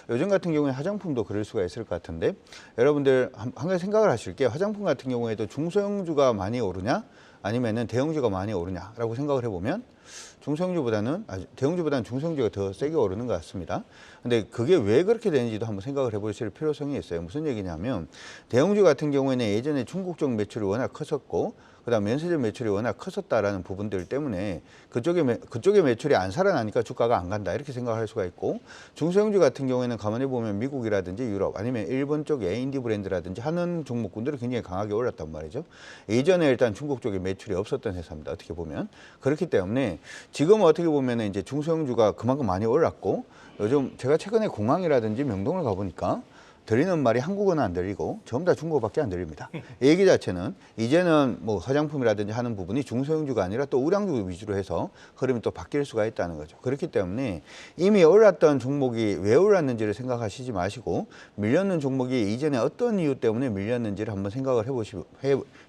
요즘 같은 경우에 화장품도 그럴 수가 있을 것 같은데, 여러분들 한 가지 생각을 하실게요. 화장품 같은 경우에도 중소형주가 많이 오르냐 아니면은 대형주가 많이 오르냐라고 생각을 해보면, 대형주보다는 중소형주가 더 세게 오르는 것 같습니다. 근데 그게 왜 그렇게 되는지도 한번 생각을 해보실 필요성이 있어요. 무슨 얘기냐면, 대형주 같은 경우에는 예전에 중국 쪽 매출이 워낙 컸었고, 그다음 면세점 매출이 워낙 컸었다라는 부분들 때문에 그쪽의 매출이 안 살아나니까 주가가 안 간다, 이렇게 생각할 수가 있고, 중소형주 같은 경우에는 가만히 보면 미국이라든지 유럽 아니면 일본 쪽의 인디 브랜드라든지 하는 종목군들이 굉장히 강하게 올랐단 말이죠. 예전에 일단 중국 쪽에 매출이 없었던 회사입니다, 어떻게 보면. 그렇기 때문에 지금 어떻게 보면 이제 중소형주가 그만큼 많이 올랐고, 요즘 제가 최근에 공항이라든지 명동을 가보니까 들리는 말이 한국어는 안 들리고 전부 다 중국어밖에 안 들립니다. 얘기 자체는 이제는 뭐 화장품이라든지 하는 부분이 중소형주가 아니라 또 우량주 위주로 해서 흐름이 또 바뀔 수가 있다는 거죠. 그렇기 때문에 이미 올랐던 종목이 왜 올랐는지를 생각하시지 마시고, 밀렸는 종목이 이전에 어떤 이유 때문에 밀렸는지를 한번 생각을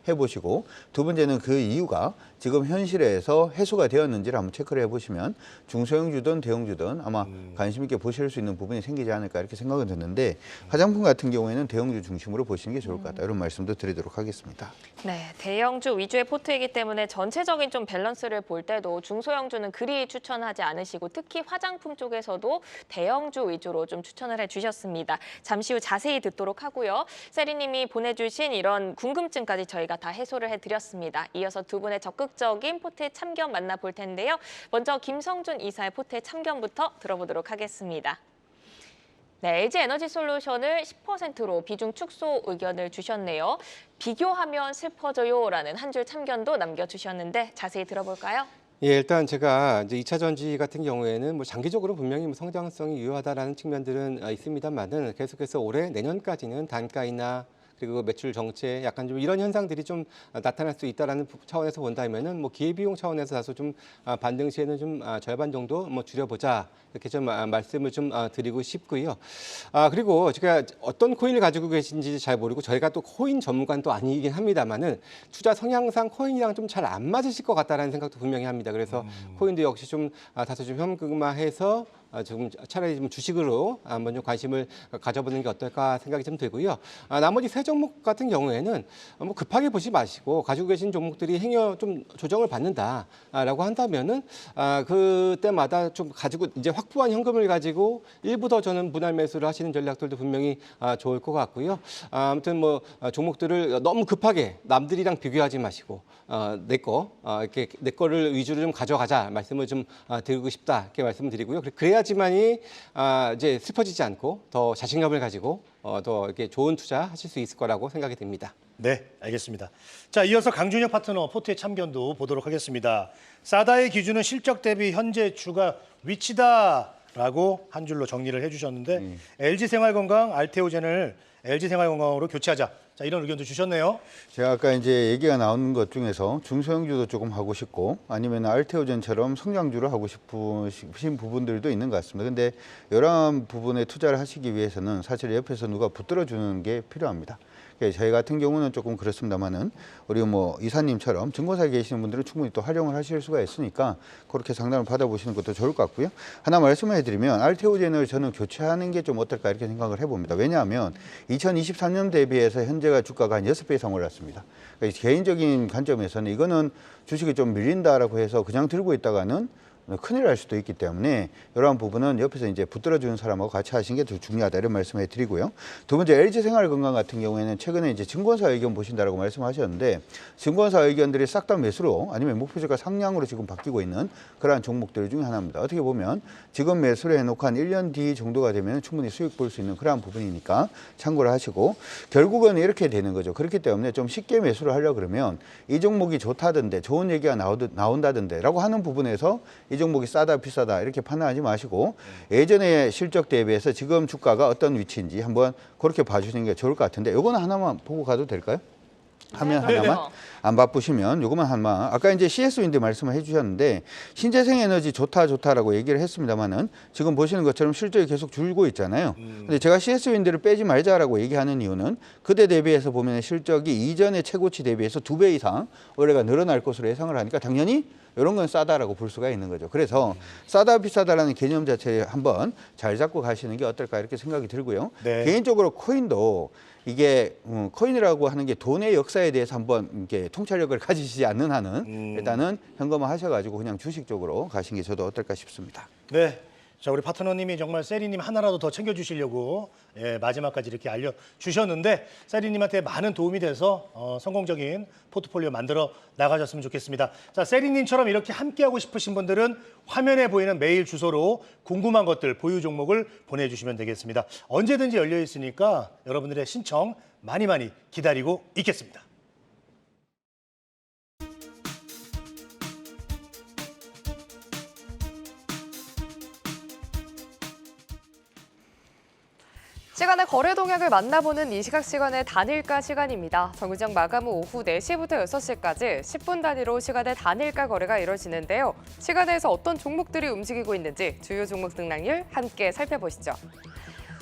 해보시고, 두 번째는 그 이유가 지금 현실에서 해소가 되었는지를 한번 체크를 해보시면 중소형주든 대형주든 아마 관심 있게 보실 수 있는 부분이 생기지 않을까, 이렇게 생각은 드는데, 화장품 같은 경우에는 대형주 중심으로 보시는 게 좋을 것 같다, 이런 말씀도 드리도록 하겠습니다. 네, 대형주 위주의 포트이기 때문에 전체적인 좀 밸런스를 볼 때도 중소형주는 그리 추천하지 않으시고, 특히 화장품 쪽에서도 대형주 위주로 좀 추천을 해주셨습니다. 잠시 후 자세히 듣도록 하고요. 세리님이 보내주신 이런 궁금증까지 저희가 다 해소를 해드렸습니다. 이어서 두 분의 적극적인 포트의 참견 만나볼 텐데요. 먼저 김성준 이사의 포트의 참견부터 들어보도록 하겠습니다. 네, LG에너지솔루션을 10%로 비중 축소 의견을 주셨네요. 비교하면 슬퍼져요라는 한 줄 참견도 남겨주셨는데 자세히 들어볼까요? 예, 일단 제가 이제 2차 전지 같은 경우에는 뭐 장기적으로 분명히 뭐 성장성이 유효하다라는 측면들은 있습니다만은, 계속해서 올해 내년까지는 단가이나 그리고 매출 정체, 약간 좀 이런 현상들이 좀 나타날 수 있다라는 차원에서 본다면은, 뭐 기회비용 차원에서 다소 좀 반등 시에는 좀 절반 정도 뭐 줄여보자, 이렇게 좀 말씀을 좀 드리고 싶고요. 그리고 제가 어떤 코인을 가지고 계신지 잘 모르고, 저희가 또 코인 전문가는 또 아니긴 합니다만은, 투자 성향상 코인이랑 좀 잘 안 맞으실 것 같다라는 생각도 분명히 합니다. 그래서 코인도 역시 좀 다소 좀 현금화해서 좀 차라리 좀 주식으로 한번 좀 관심을 가져보는 게 어떨까 생각이 좀 들고요. 나머지 세 종목 같은 경우에는 뭐 급하게 보지 마시고, 가지고 계신 종목들이 행여 좀 조정을 받는다라고 한다면은 그때마다 좀 가지고 이제 확보한 현금을 가지고 일부 더 저는 분할 매수를 하시는 전략들도 분명히 좋을 것 같고요. 아무튼 뭐 종목들을 너무 급하게 남들이랑 비교하지 마시고, 이렇게 내 거를 위주로 좀 가져가자 말씀을 좀 드리고 싶다, 이렇게 말씀을 드리고요. 그래야지만이 이제 슬퍼지지 않고 더 자신감을 가지고 더 이렇게 좋은 투자 하실 수 있을 거라고 생각이 됩니다. 네, 알겠습니다. 자, 이어서 강준혁 파트너 포트의 참견도 보도록 하겠습니다. 사다의 기준은 실적 대비 현재 주가 위치다, 라고 한 줄로 정리를 해주셨는데 LG생활건강 알테오젠을 LG생활건강으로 교체하자. 자, 이런 의견도 주셨네요. 제가 아까 이제 얘기가 나오는 것 중에서 중소형주도 조금 하고 싶고 아니면 알테오젠처럼 성장주를 하고 싶으신 부분들도 있는 것 같습니다. 근데 이러한 부분에 투자를 하시기 위해서는 사실 옆에서 누가 붙들어 주는 게 필요합니다. 저희 같은 경우는 조금 그렇습니다만은 우리 뭐 이사님처럼 증권사에 계시는 분들은 충분히 또 활용을 하실 수가 있으니까 그렇게 상담을 받아보시는 것도 좋을 것 같고요. 하나 말씀을 해드리면 알테오젠을 저는 교체하는 게 좀 어떨까 이렇게 생각을 해봅니다. 왜냐하면 2023년 대비해서 현재가 주가가 한 6배 이상 올랐습니다. 그러니까 개인적인 관점에서는 이거는 주식이 좀 밀린다라고 해서 그냥 들고 있다가는 큰일 날 수도 있기 때문에 이러한 부분은 옆에서 이제 붙들어주는 사람하고 같이 하시는 게 더 중요하다 이런 말씀을 드리고요. 두 번째 LG생활건강 같은 경우에는 최근에 이제 증권사 의견 보신다라고 말씀하셨는데 증권사 의견들이 싹 다 매수로 아니면 목표주가 상향으로 지금 바뀌고 있는 그러한 종목들 중에 하나입니다. 어떻게 보면 지금 매수를 해놓고 한 1년 뒤 정도가 되면 충분히 수익 볼 수 있는 그러한 부분이니까 참고를 하시고 결국은 이렇게 되는 거죠. 그렇기 때문에 좀 쉽게 매수를 하려고 그러면 이 종목이 좋다던데 좋은 얘기가 나온다던데 라고 하는 부분에서 이 종목이 싸다 비싸다 이렇게 판단하지 마시고 예전의 실적 대비해서 지금 주가가 어떤 위치인지 한번 그렇게 봐주시는 게 좋을 것 같은데 요거는 하나만 보고 가도 될까요? 화면 네, 하나만 그럼요. 안 바쁘시면 요거만 하나만 아까 이제 CS윈드 말씀을 해주셨는데 신재생 에너지 좋다라고 얘기를 했습니다만은 지금 보시는 것처럼 실적이 계속 줄고 있잖아요. 근데 제가 CS윈드를 빼지 말자라고 얘기하는 이유는 그때 대비해서 보면 실적이 이전의 최고치 대비해서 2배 이상 올해가 늘어날 것으로 예상을 하니까 당연히 이런 건 싸다라고 볼 수가 있는 거죠. 그래서 싸다 비싸다라는 개념 자체에 한번 잘 잡고 가시는 게 어떨까 이렇게 생각이 들고요. 네. 개인적으로 코인도 이게 코인이라고 하는 게 돈의 역사에 대해서 한번 이렇게 통찰력을 가지시지 않는 한은 일단은 현금화 하셔가지고 그냥 주식 쪽으로 가시는 게 저도 어떨까 싶습니다. 네. 자, 우리 파트너님이 정말 세리님 하나라도 더 챙겨주시려고 마지막까지 이렇게 알려주셨는데 세리님한테 많은 도움이 돼서 성공적인 포트폴리오 만들어 나가셨으면 좋겠습니다. 자, 세리님처럼 이렇게 함께하고 싶으신 분들은 화면에 보이는 메일 주소로 궁금한 것들, 보유 종목을 보내주시면 되겠습니다. 언제든지 열려 있으니까 여러분들의 신청 많이 기다리고 있겠습니다. 시간의 거래 동향을 만나보는 이 시간의 단일가 시간입니다. 정규장 마감 후 오후 4시부터 6시까지 10분 단위로 시간의 단일가 거래가 이뤄지는데요. 시간에서 어떤 종목들이 움직이고 있는지 주요 종목 등락률 함께 살펴보시죠.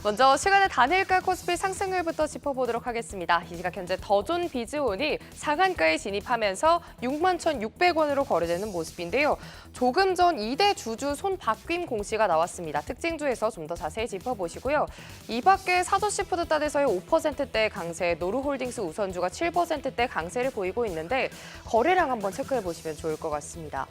먼저 시간의 단일가 코스피 상승률부터 짚어보도록 하겠습니다. 이 시각 현재 더존 비즈온이 상한가에 진입하면서 61,600원으로 거래되는 모습인데요. 조금 전 2대 주주 손바뀜 공시가 나왔습니다. 특징주에서 좀 더 자세히 짚어보시고요. 이 밖에 사도시푸드단에서의 5%대 강세, 노루홀딩스 우선주가 7%대 강세를 보이고 있는데 거래량 한번 체크해보시면 좋을 것 같습니다.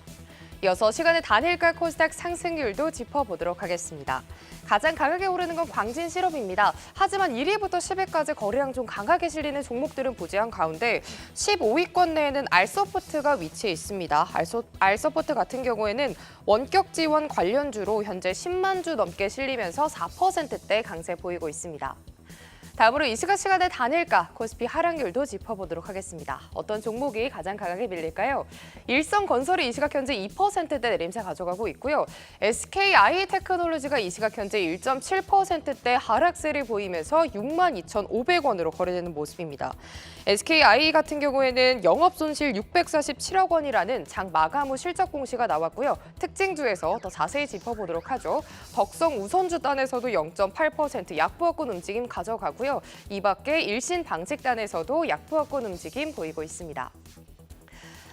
이어서 시간의 단일가 코스닥 상승률도 짚어보도록 하겠습니다. 가장 강하게 오르는 건 광진실업입니다. 하지만 1위부터 10위까지 거래량 좀 강하게 실리는 종목들은 부재한 가운데 15위권 내에는 알서포트가 위치해 있습니다. 알서포트 같은 경우에는 원격 지원 관련주로 현재 10만 주 넘게 실리면서 4%대 강세 보이고 있습니다. 다음으로 이 시간의 단일가 코스피 하락률도 짚어보도록 하겠습니다. 어떤 종목이 가장 강하게 밀릴까요? 일성건설이 이 시각 현재 2%대 내림세 가져가고 있고요. SKI테크놀로지가 이 시각 현재 1.7%대 하락세를 보이면서 62,500원으로 거래되는 모습입니다. SKI 같은 경우에는 영업손실 647억 원이라는 장 마감 후 실적 공시가 나왔고요. 특징주에서 더 자세히 짚어보도록 하죠. 덕성 우선주단에서도 0.8% 약부합권 움직임 가져가고요. 이 밖에 일신방직단에서도 약부합권 움직임 보이고 있습니다.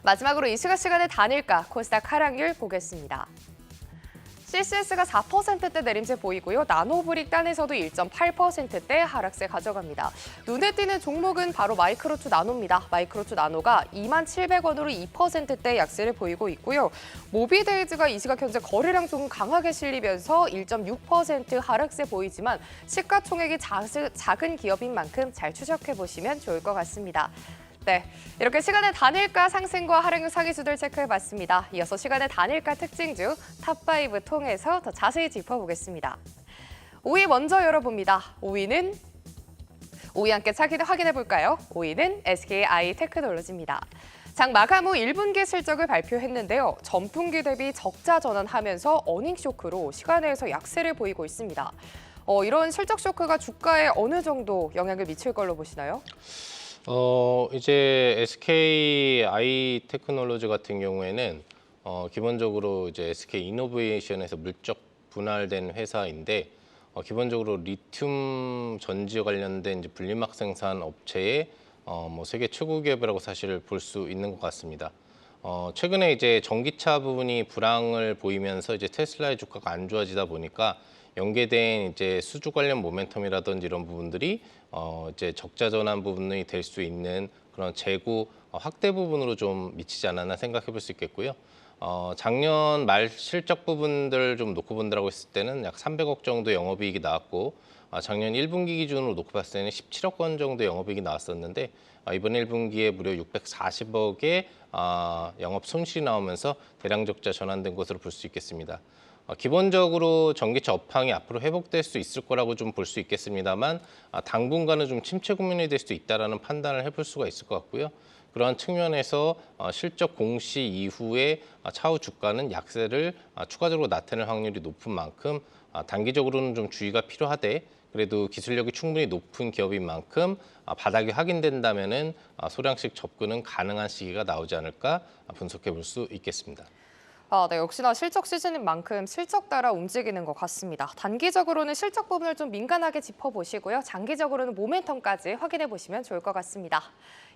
마지막으로 이 시간의 단일가 코스닥 하락률 보겠습니다. CCS가 4%대 내림세 보이고요. 나노브릭단에서도 1.8%대 하락세 가져갑니다. 눈에 띄는 종목은 바로 마이크로투 나노입니다. 마이크로투 나노가 27,000원으로 2%대 약세를 보이고 있고요. 모비데이즈가 이 시각 현재 거래량 조금 강하게 실리면서 1.6% 하락세 보이지만 시가총액이 작은 기업인 만큼 잘 추적해보시면 좋을 것 같습니다. 네, 이렇게 시간의 단일가 상승과 하락률 상위주들 체크해봤습니다. 이어서 시간의 단일가 특징주 탑5 통해서 더 자세히 짚어보겠습니다. 5위 먼저 열어봅니다. 5위 함께 확인해볼까요? 5위는 SKI 테크놀로지입니다. 장 마감 후 1분기 실적을 발표했는데요. 전분기 대비 적자 전환하면서 어닝 쇼크로 시간외에서 약세를 보이고 있습니다. 이런 실적 쇼크가 주가에 어느 정도 영향을 미칠 걸로 보시나요? 이제 SK 아이테크놀로지 같은 경우에는 기본적으로 이제 SK 이노베이션에서 물적 분할된 회사인데 기본적으로 리튬 전지 관련된 이제 분리막 생산 업체의 뭐 세계 최고 기업이라고 사실 볼 수 있는 것 같습니다. 최근에 이제 전기차 부분이 불황을 보이면서 이제 테슬라의 주가가 안 좋아지다 보니까 연계된 이제 수주 관련 모멘텀이라든지 이런 부분들이 이제 적자 전환 부분이 될 수 있는 그런 재고 확대 부분으로 좀 미치지 않았나 생각해 볼 수 있겠고요. 작년 말 실적 부분들 좀 놓고 본다고 했을 때는 약 300억 정도 영업이익이 나왔고 작년 1분기 기준으로 놓고 봤을 때는 17억 원 정도 영업이익이 나왔었는데 이번 1분기에 무려 640억의 영업 손실이 나오면서 대량 적자 전환된 것으로 볼 수 있겠습니다. 기본적으로 전기차 업황이 앞으로 회복될 수 있을 거라고 좀 볼 수 있겠습니다만 당분간은 좀 침체 국면이 될 수도 있다라는 판단을 해볼 수가 있을 것 같고요. 그러한 측면에서 실적 공시 이후에 차후 주가는 약세를 추가적으로 나타낼 확률이 높은 만큼 단기적으로는 좀 주의가 필요하되 그래도 기술력이 충분히 높은 기업인 만큼 바닥이 확인된다면은 소량씩 접근은 가능한 시기가 나오지 않을까 분석해 볼 수 있겠습니다. 네, 역시나 실적 시즌인 만큼 실적 따라 움직이는 것 같습니다. 단기적으로는 실적 부분을 좀 민감하게 짚어보시고요. 장기적으로는 모멘텀까지 확인해 보시면 좋을 것 같습니다.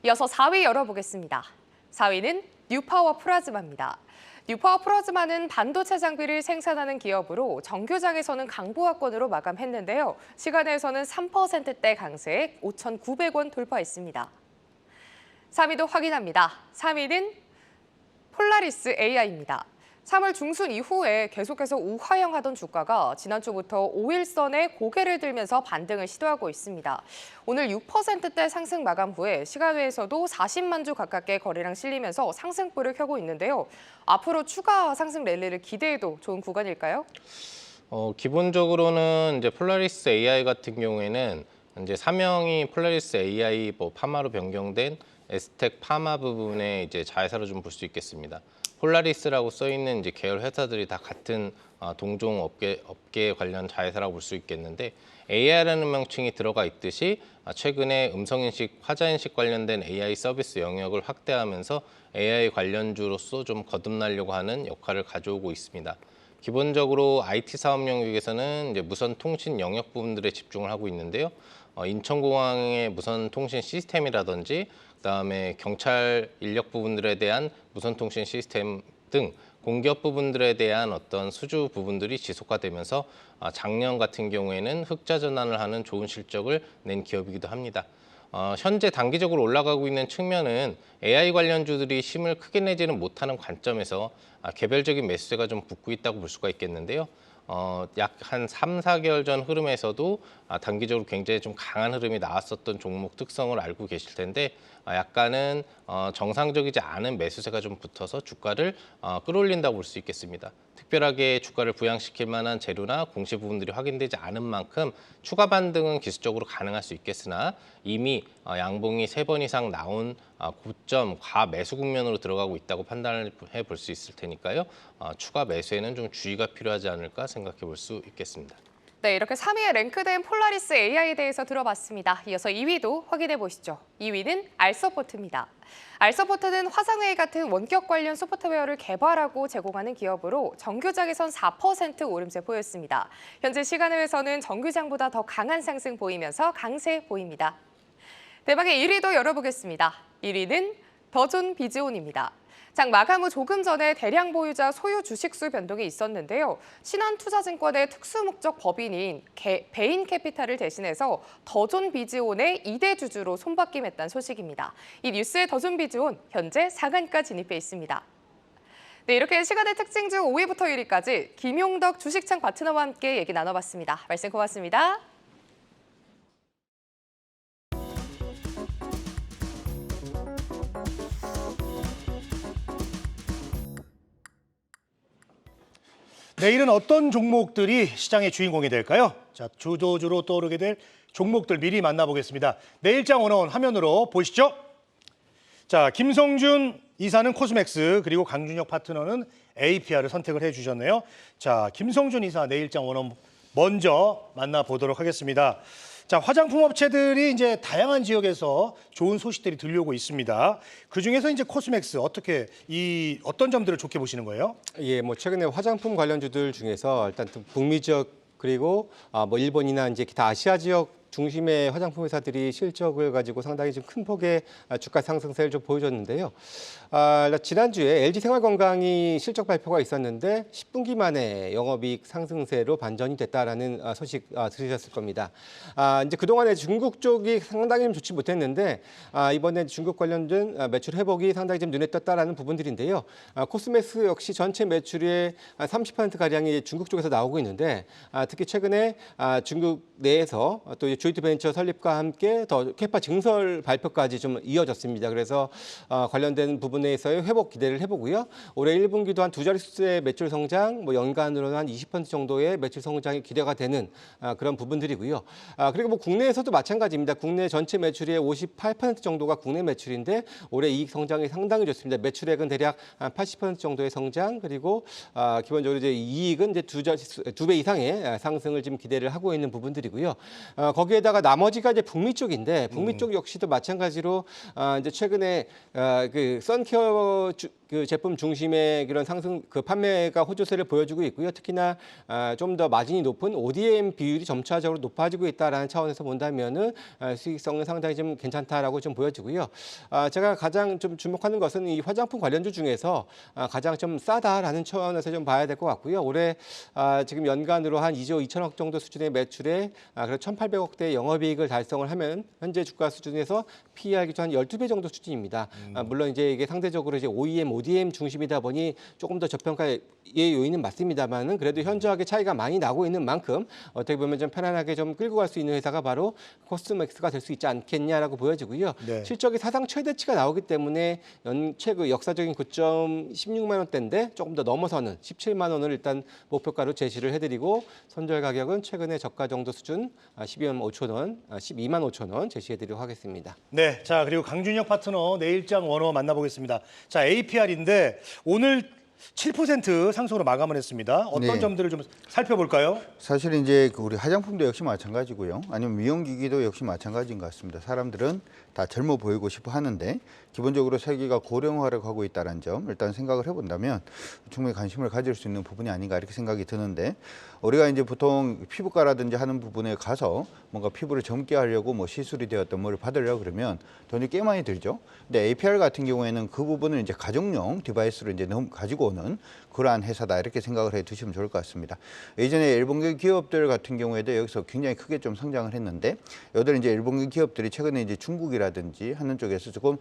이어서 4위 열어보겠습니다. 4위는 뉴파워 플라즈마입니다. 뉴파워 플라즈마는 반도체 장비를 생산하는 기업으로 정규장에서는 강보합권으로 마감했는데요. 시간에서는 3%대 강세에 5,900원 돌파했습니다. 3위도 확인합니다. 3위는 폴라리스 AI입니다. 3월 중순 이후에 계속해서 우하향하던 주가가 지난주부터 5일선에 고개를 들면서 반등을 시도하고 있습니다. 오늘 6%대 상승 마감 후에 시간외에서도 40만 주 가깝게 거래량 실리면서 상승불을 켜고 있는데요. 앞으로 추가 상승 랠리를 기대해도 좋은 구간일까요? 기본적으로는 이제 폴라리스 AI 같은 경우에는 이제 사명이 폴라리스 AI 파마로 변경된 에스텍 파마 부분에 이제 자회사로 좀 볼 수 있겠습니다. 폴라리스라고 써 있는 이제 계열 회사들이 다 같은 동종 업계 관련 자회사라고 볼 수 있겠는데 AI라는 명칭이 들어가 있듯이 최근에 음성인식, 화자인식 관련된 AI 서비스 영역을 확대하면서 AI 관련주로서 좀 거듭나려고 하는 역할을 가져오고 있습니다. 기본적으로 IT 사업 영역에서는 이제 무선 통신 영역 부분들에 집중을 하고 있는데요. 인천공항의 무선 통신 시스템이라든지 그다음에 경찰 인력 부분들에 대한 무선 통신 시스템 등 공기업 부분들에 대한 어떤 수주 부분들이 지속화되면서 작년 같은 경우에는 흑자 전환을 하는 좋은 실적을 낸 기업이기도 합니다. 현재 단기적으로 올라가고 있는 측면은 AI 관련주들이 힘을 크게 내지는 못하는 관점에서 개별적인 매수세가 좀 붙고 있다고 볼 수가 있겠는데요. 약 한 3, 4개월 전 흐름에서도 단기적으로 굉장히 좀 강한 흐름이 나왔었던 종목 특성을 알고 계실 텐데 약간은 정상적이지 않은 매수세가 좀 붙어서 주가를 끌어올린다고 볼 수 있겠습니다. 특별하게 주가를 부양시킬 만한 재료나 공시 부분들이 확인되지 않은 만큼 추가 반등은 기술적으로 가능할 수 있겠으나 이미 양봉이 3번 이상 나온 고점 과매수 국면으로 들어가고 있다고 판단을 해볼 수 있을 테니까요. 추가 매수에는 좀 주의가 필요하지 않을까 생각해 볼 수 있겠습니다. 네, 이렇게 3위에 랭크된 폴라리스 AI에 대해서 들어봤습니다. 이어서 2위도 확인해 보시죠. 2위는 알서포트입니다. 알서포트는 화상회의 같은 원격 관련 소프트웨어를 개발하고 제공하는 기업으로 정규장에선 4% 오름세 보였습니다. 현재 시간외에서는 정규장보다 더 강한 상승 보이면서 강세 보입니다. 대박의 1위도 열어보겠습니다. 1위는 더존 비즈온입니다. 장 마감 후 조금 전에 대량 보유자 소유 주식수 변동이 있었는데요. 신한투자증권의 특수목적 법인인 베인캐피탈을 대신해서 더존 비즈온의 2대 주주로 손바뀜했다는 소식입니다. 이 뉴스에 더존 비즈온 현재 상한가 진입해 있습니다. 네, 이렇게 시간의 특징 중 5위부터 1위까지 김용덕 주식창 파트너와 함께 얘기 나눠봤습니다. 말씀 고맙습니다. 내일은 어떤 종목들이 시장의 주인공이 될까요? 자, 주도주로 떠오르게 될 종목들 미리 만나보겠습니다. 내일장 원어원 화면으로 보시죠. 자, 김성준 이사는 코스맥스 그리고 강준혁 파트너는 APR을 선택을 해주셨네요. 자, 김성준 이사 내일장 원업 먼저 만나보도록 하겠습니다. 자, 화장품 업체들이 이제 다양한 지역에서 좋은 소식들이 들려오고 있습니다. 그 중에서 이제 코스맥스 어떤 점들을 좋게 보시는 거예요? 예, 뭐 최근에 화장품 관련주들 중에서 일단 북미 지역 그리고 뭐 일본이나 이제 기타 아시아 지역 중심의 화장품 회사들이 실적을 가지고 상당히 좀 큰 폭의 주가 상승세를 좀 보여줬는데요. 지난주에 LG생활건강이 실적 발표가 있었는데 10분기 만에 영업이익 상승세로 반전이 됐다라는 소식 들으셨을 겁니다. 이제 그동안에 중국 쪽이 상당히 좀 좋지 못했는데 이번에 중국 관련된 매출 회복이 상당히 좀 눈에 띄었다라는 부분들인데요. 코스맥스 역시 전체 매출의 30%가량이 중국 쪽에서 나오고 있는데 특히 최근에 중국 내에서 또 조이트벤처 설립과 함께 더 캐파 증설 발표까지 좀 이어졌습니다. 그래서 관련된 부분에서의 회복 기대를 해보고요. 올해 1분기도 한 두 자릿수의 매출 성장, 뭐 연간으로는 한 20% 정도의 매출 성장이 기대가 되는 그런 부분들이고요. 그리고 뭐 국내에서도 마찬가지입니다. 국내 전체 매출의 58% 정도가 국내 매출인데 올해 이익 성장이 상당히 좋습니다. 매출액은 대략 한 80% 정도의 성장, 그리고 기본적으로 이제 이익은 이제 두 배 이상의 상승을 지금 기대를 하고 있는 부분들이고요. 거기에다가 나머지가 이제 북미 쪽인데 북미 쪽 역시도 마찬가지로 이제 최근에 그 선케어 그 제품 중심의 그런 상승 그 판매가 호조세를 보여주고 있고요. 특히나 좀 더 마진이 높은 ODM 비율이 점차적으로 높아지고 있다라는 차원에서 본다면은 수익성은 상당히 좀 괜찮다라고 좀 보여지고요. 제가 가장 좀 주목하는 것은 이 화장품 관련주 중에서 가장 좀 싸다라는 차원에서 좀 봐야 될 것 같고요. 올해 지금 연간으로 한 2조 2천억 정도 수준의 매출에 그리고 1,800억대 영업이익을 달성을 하면 현재 주가 수준에서 PER 기준 한 12배 정도 수준입니다. 물론 이제 이게 상대적으로 이제 ODM 중심이다 보니 조금 더 저평가의 요인은 맞습니다만은 그래도 현저하게 차이가 많이 나고 있는 만큼 어떻게 보면 좀 편안하게 좀 끌고 갈 수 있는 회사가 바로 코스맥스가 될 수 있지 않겠냐라고 보여지고요. 네. 실적이 사상 최대치가 나오기 때문에 최고 역사적인 고점 16만 원대인데 조금 더 넘어서는 17만 원을 일단 목표가로 제시를 해드리고 손절 가격은 최근에 저가 정도 수준 12만 5천 원, 12만 5천 원 제시해드리도록 하겠습니다. 네, 자 그리고 강준혁 파트너 내일장 원어 만나보겠습니다. 자, APR인데 오늘 7% 상승으로 마감을 했습니다. 어떤 네. 점들을 좀 살펴볼까요? 사실 이제 우리 화장품도 역시 마찬가지고요. 아니면 미용기기도 역시 마찬가지인 것 같습니다. 사람들은 다 젊어 보이고 싶어 하는데 기본적으로 세계가 고령화를 가고 있다는 점 일단 생각을 해본다면 충분히 관심을 가질 수 있는 부분이 아닌가 이렇게 생각이 드는데 우리가 이제 보통 피부과라든지 하는 부분에 가서 뭔가 피부를 젊게 하려고 뭐 시술이 되었던 뭐를 받으려고 그러면 돈이 꽤 많이 들죠. 근데 APR 같은 경우에는 그 부분을 이제 가정용 디바이스로 이제 가지고 오는 그러한 회사다 이렇게 생각을 해 두시면 좋을 것 같습니다. 예전에 일본 기업들 같은 경우에도 여기서 굉장히 크게 좀 성장을 했는데 여들 이제 일본 기업들이 최근에 이제 중국이라든지 하는 쪽에서 조금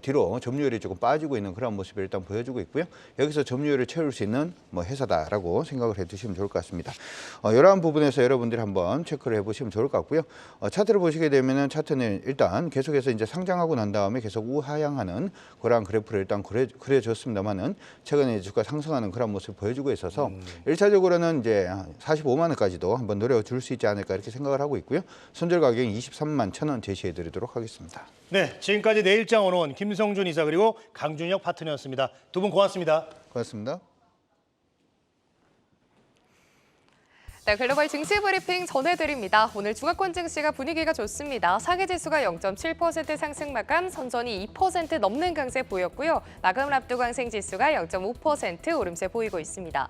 뒤로 점유율이 조금 빠지고 있는 그런 모습을 일단 보여주고 있고요. 여기서 점유율을 채울 수 있는 뭐 회사다라고 생각을 해 두시면 좋을 것 같습니다. 이러한 부분에서 여러분들이 한번 체크를 해보시면 좋을 것 같고요. 차트를 보시게 되면은 차트는 일단 계속해서 이제 상장하고 난 다음에 계속 우하향하는 그러한 그래프를 일단 그려줬습니다만은 최근에 주가 상승하는 그런 모습을 보여주고 있어서 1차적으로는 이제 45만 원까지도 한번 노려줄 수 있지 않을까 이렇게 생각을 하고 있고요. 손절 가격은 23만 1,000원 제시해드리도록 하겠습니다. 네, 지금까지 내일장 원어원 김성준 이사 그리고 강준혁 파트너였습니다. 두 분 고맙습니다. 고맙습니다. 네, 글로벌 증시 브리핑 전해드립니다. 오늘 중화권 증시가 분위기가 좋습니다. 상해지수가 0.7% 상승 마감, 선전이 2% 넘는 강세 보였고요. 마감을 앞두고 항생지수가 0.5% 오름세 보이고 있습니다.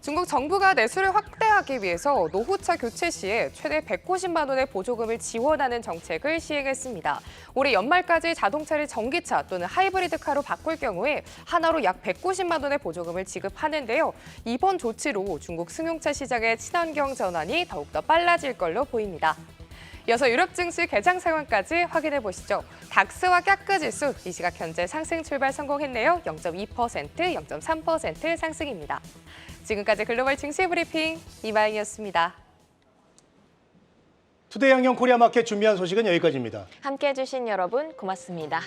중국 정부가 내수를 확대하기 위해서 노후차 교체 시에 최대 190만 원의 보조금을 지원하는 정책을 시행했습니다. 올해 연말까지 자동차를 전기차 또는 하이브리드카로 바꿀 경우에 하나로 약 190만 원의 보조금을 지급하는데요. 이번 조치로 중국 승용차 시장의 친환경 전환이 더욱더 빨라질 걸로 보입니다. 이어서 유럽 증시 개장 상황까지 확인해 보시죠. 닥스와 깍그 지수 이 시각 현재 상승 출발 성공했네요. 0.2%, 0.3% 상승입니다. 지금까지 글로벌 증시 브리핑 이마영이었습니다. 투데이 안경 코리아 마켓 준비한 소식은 여기까지입니다. 함께해 주신 여러분 고맙습니다.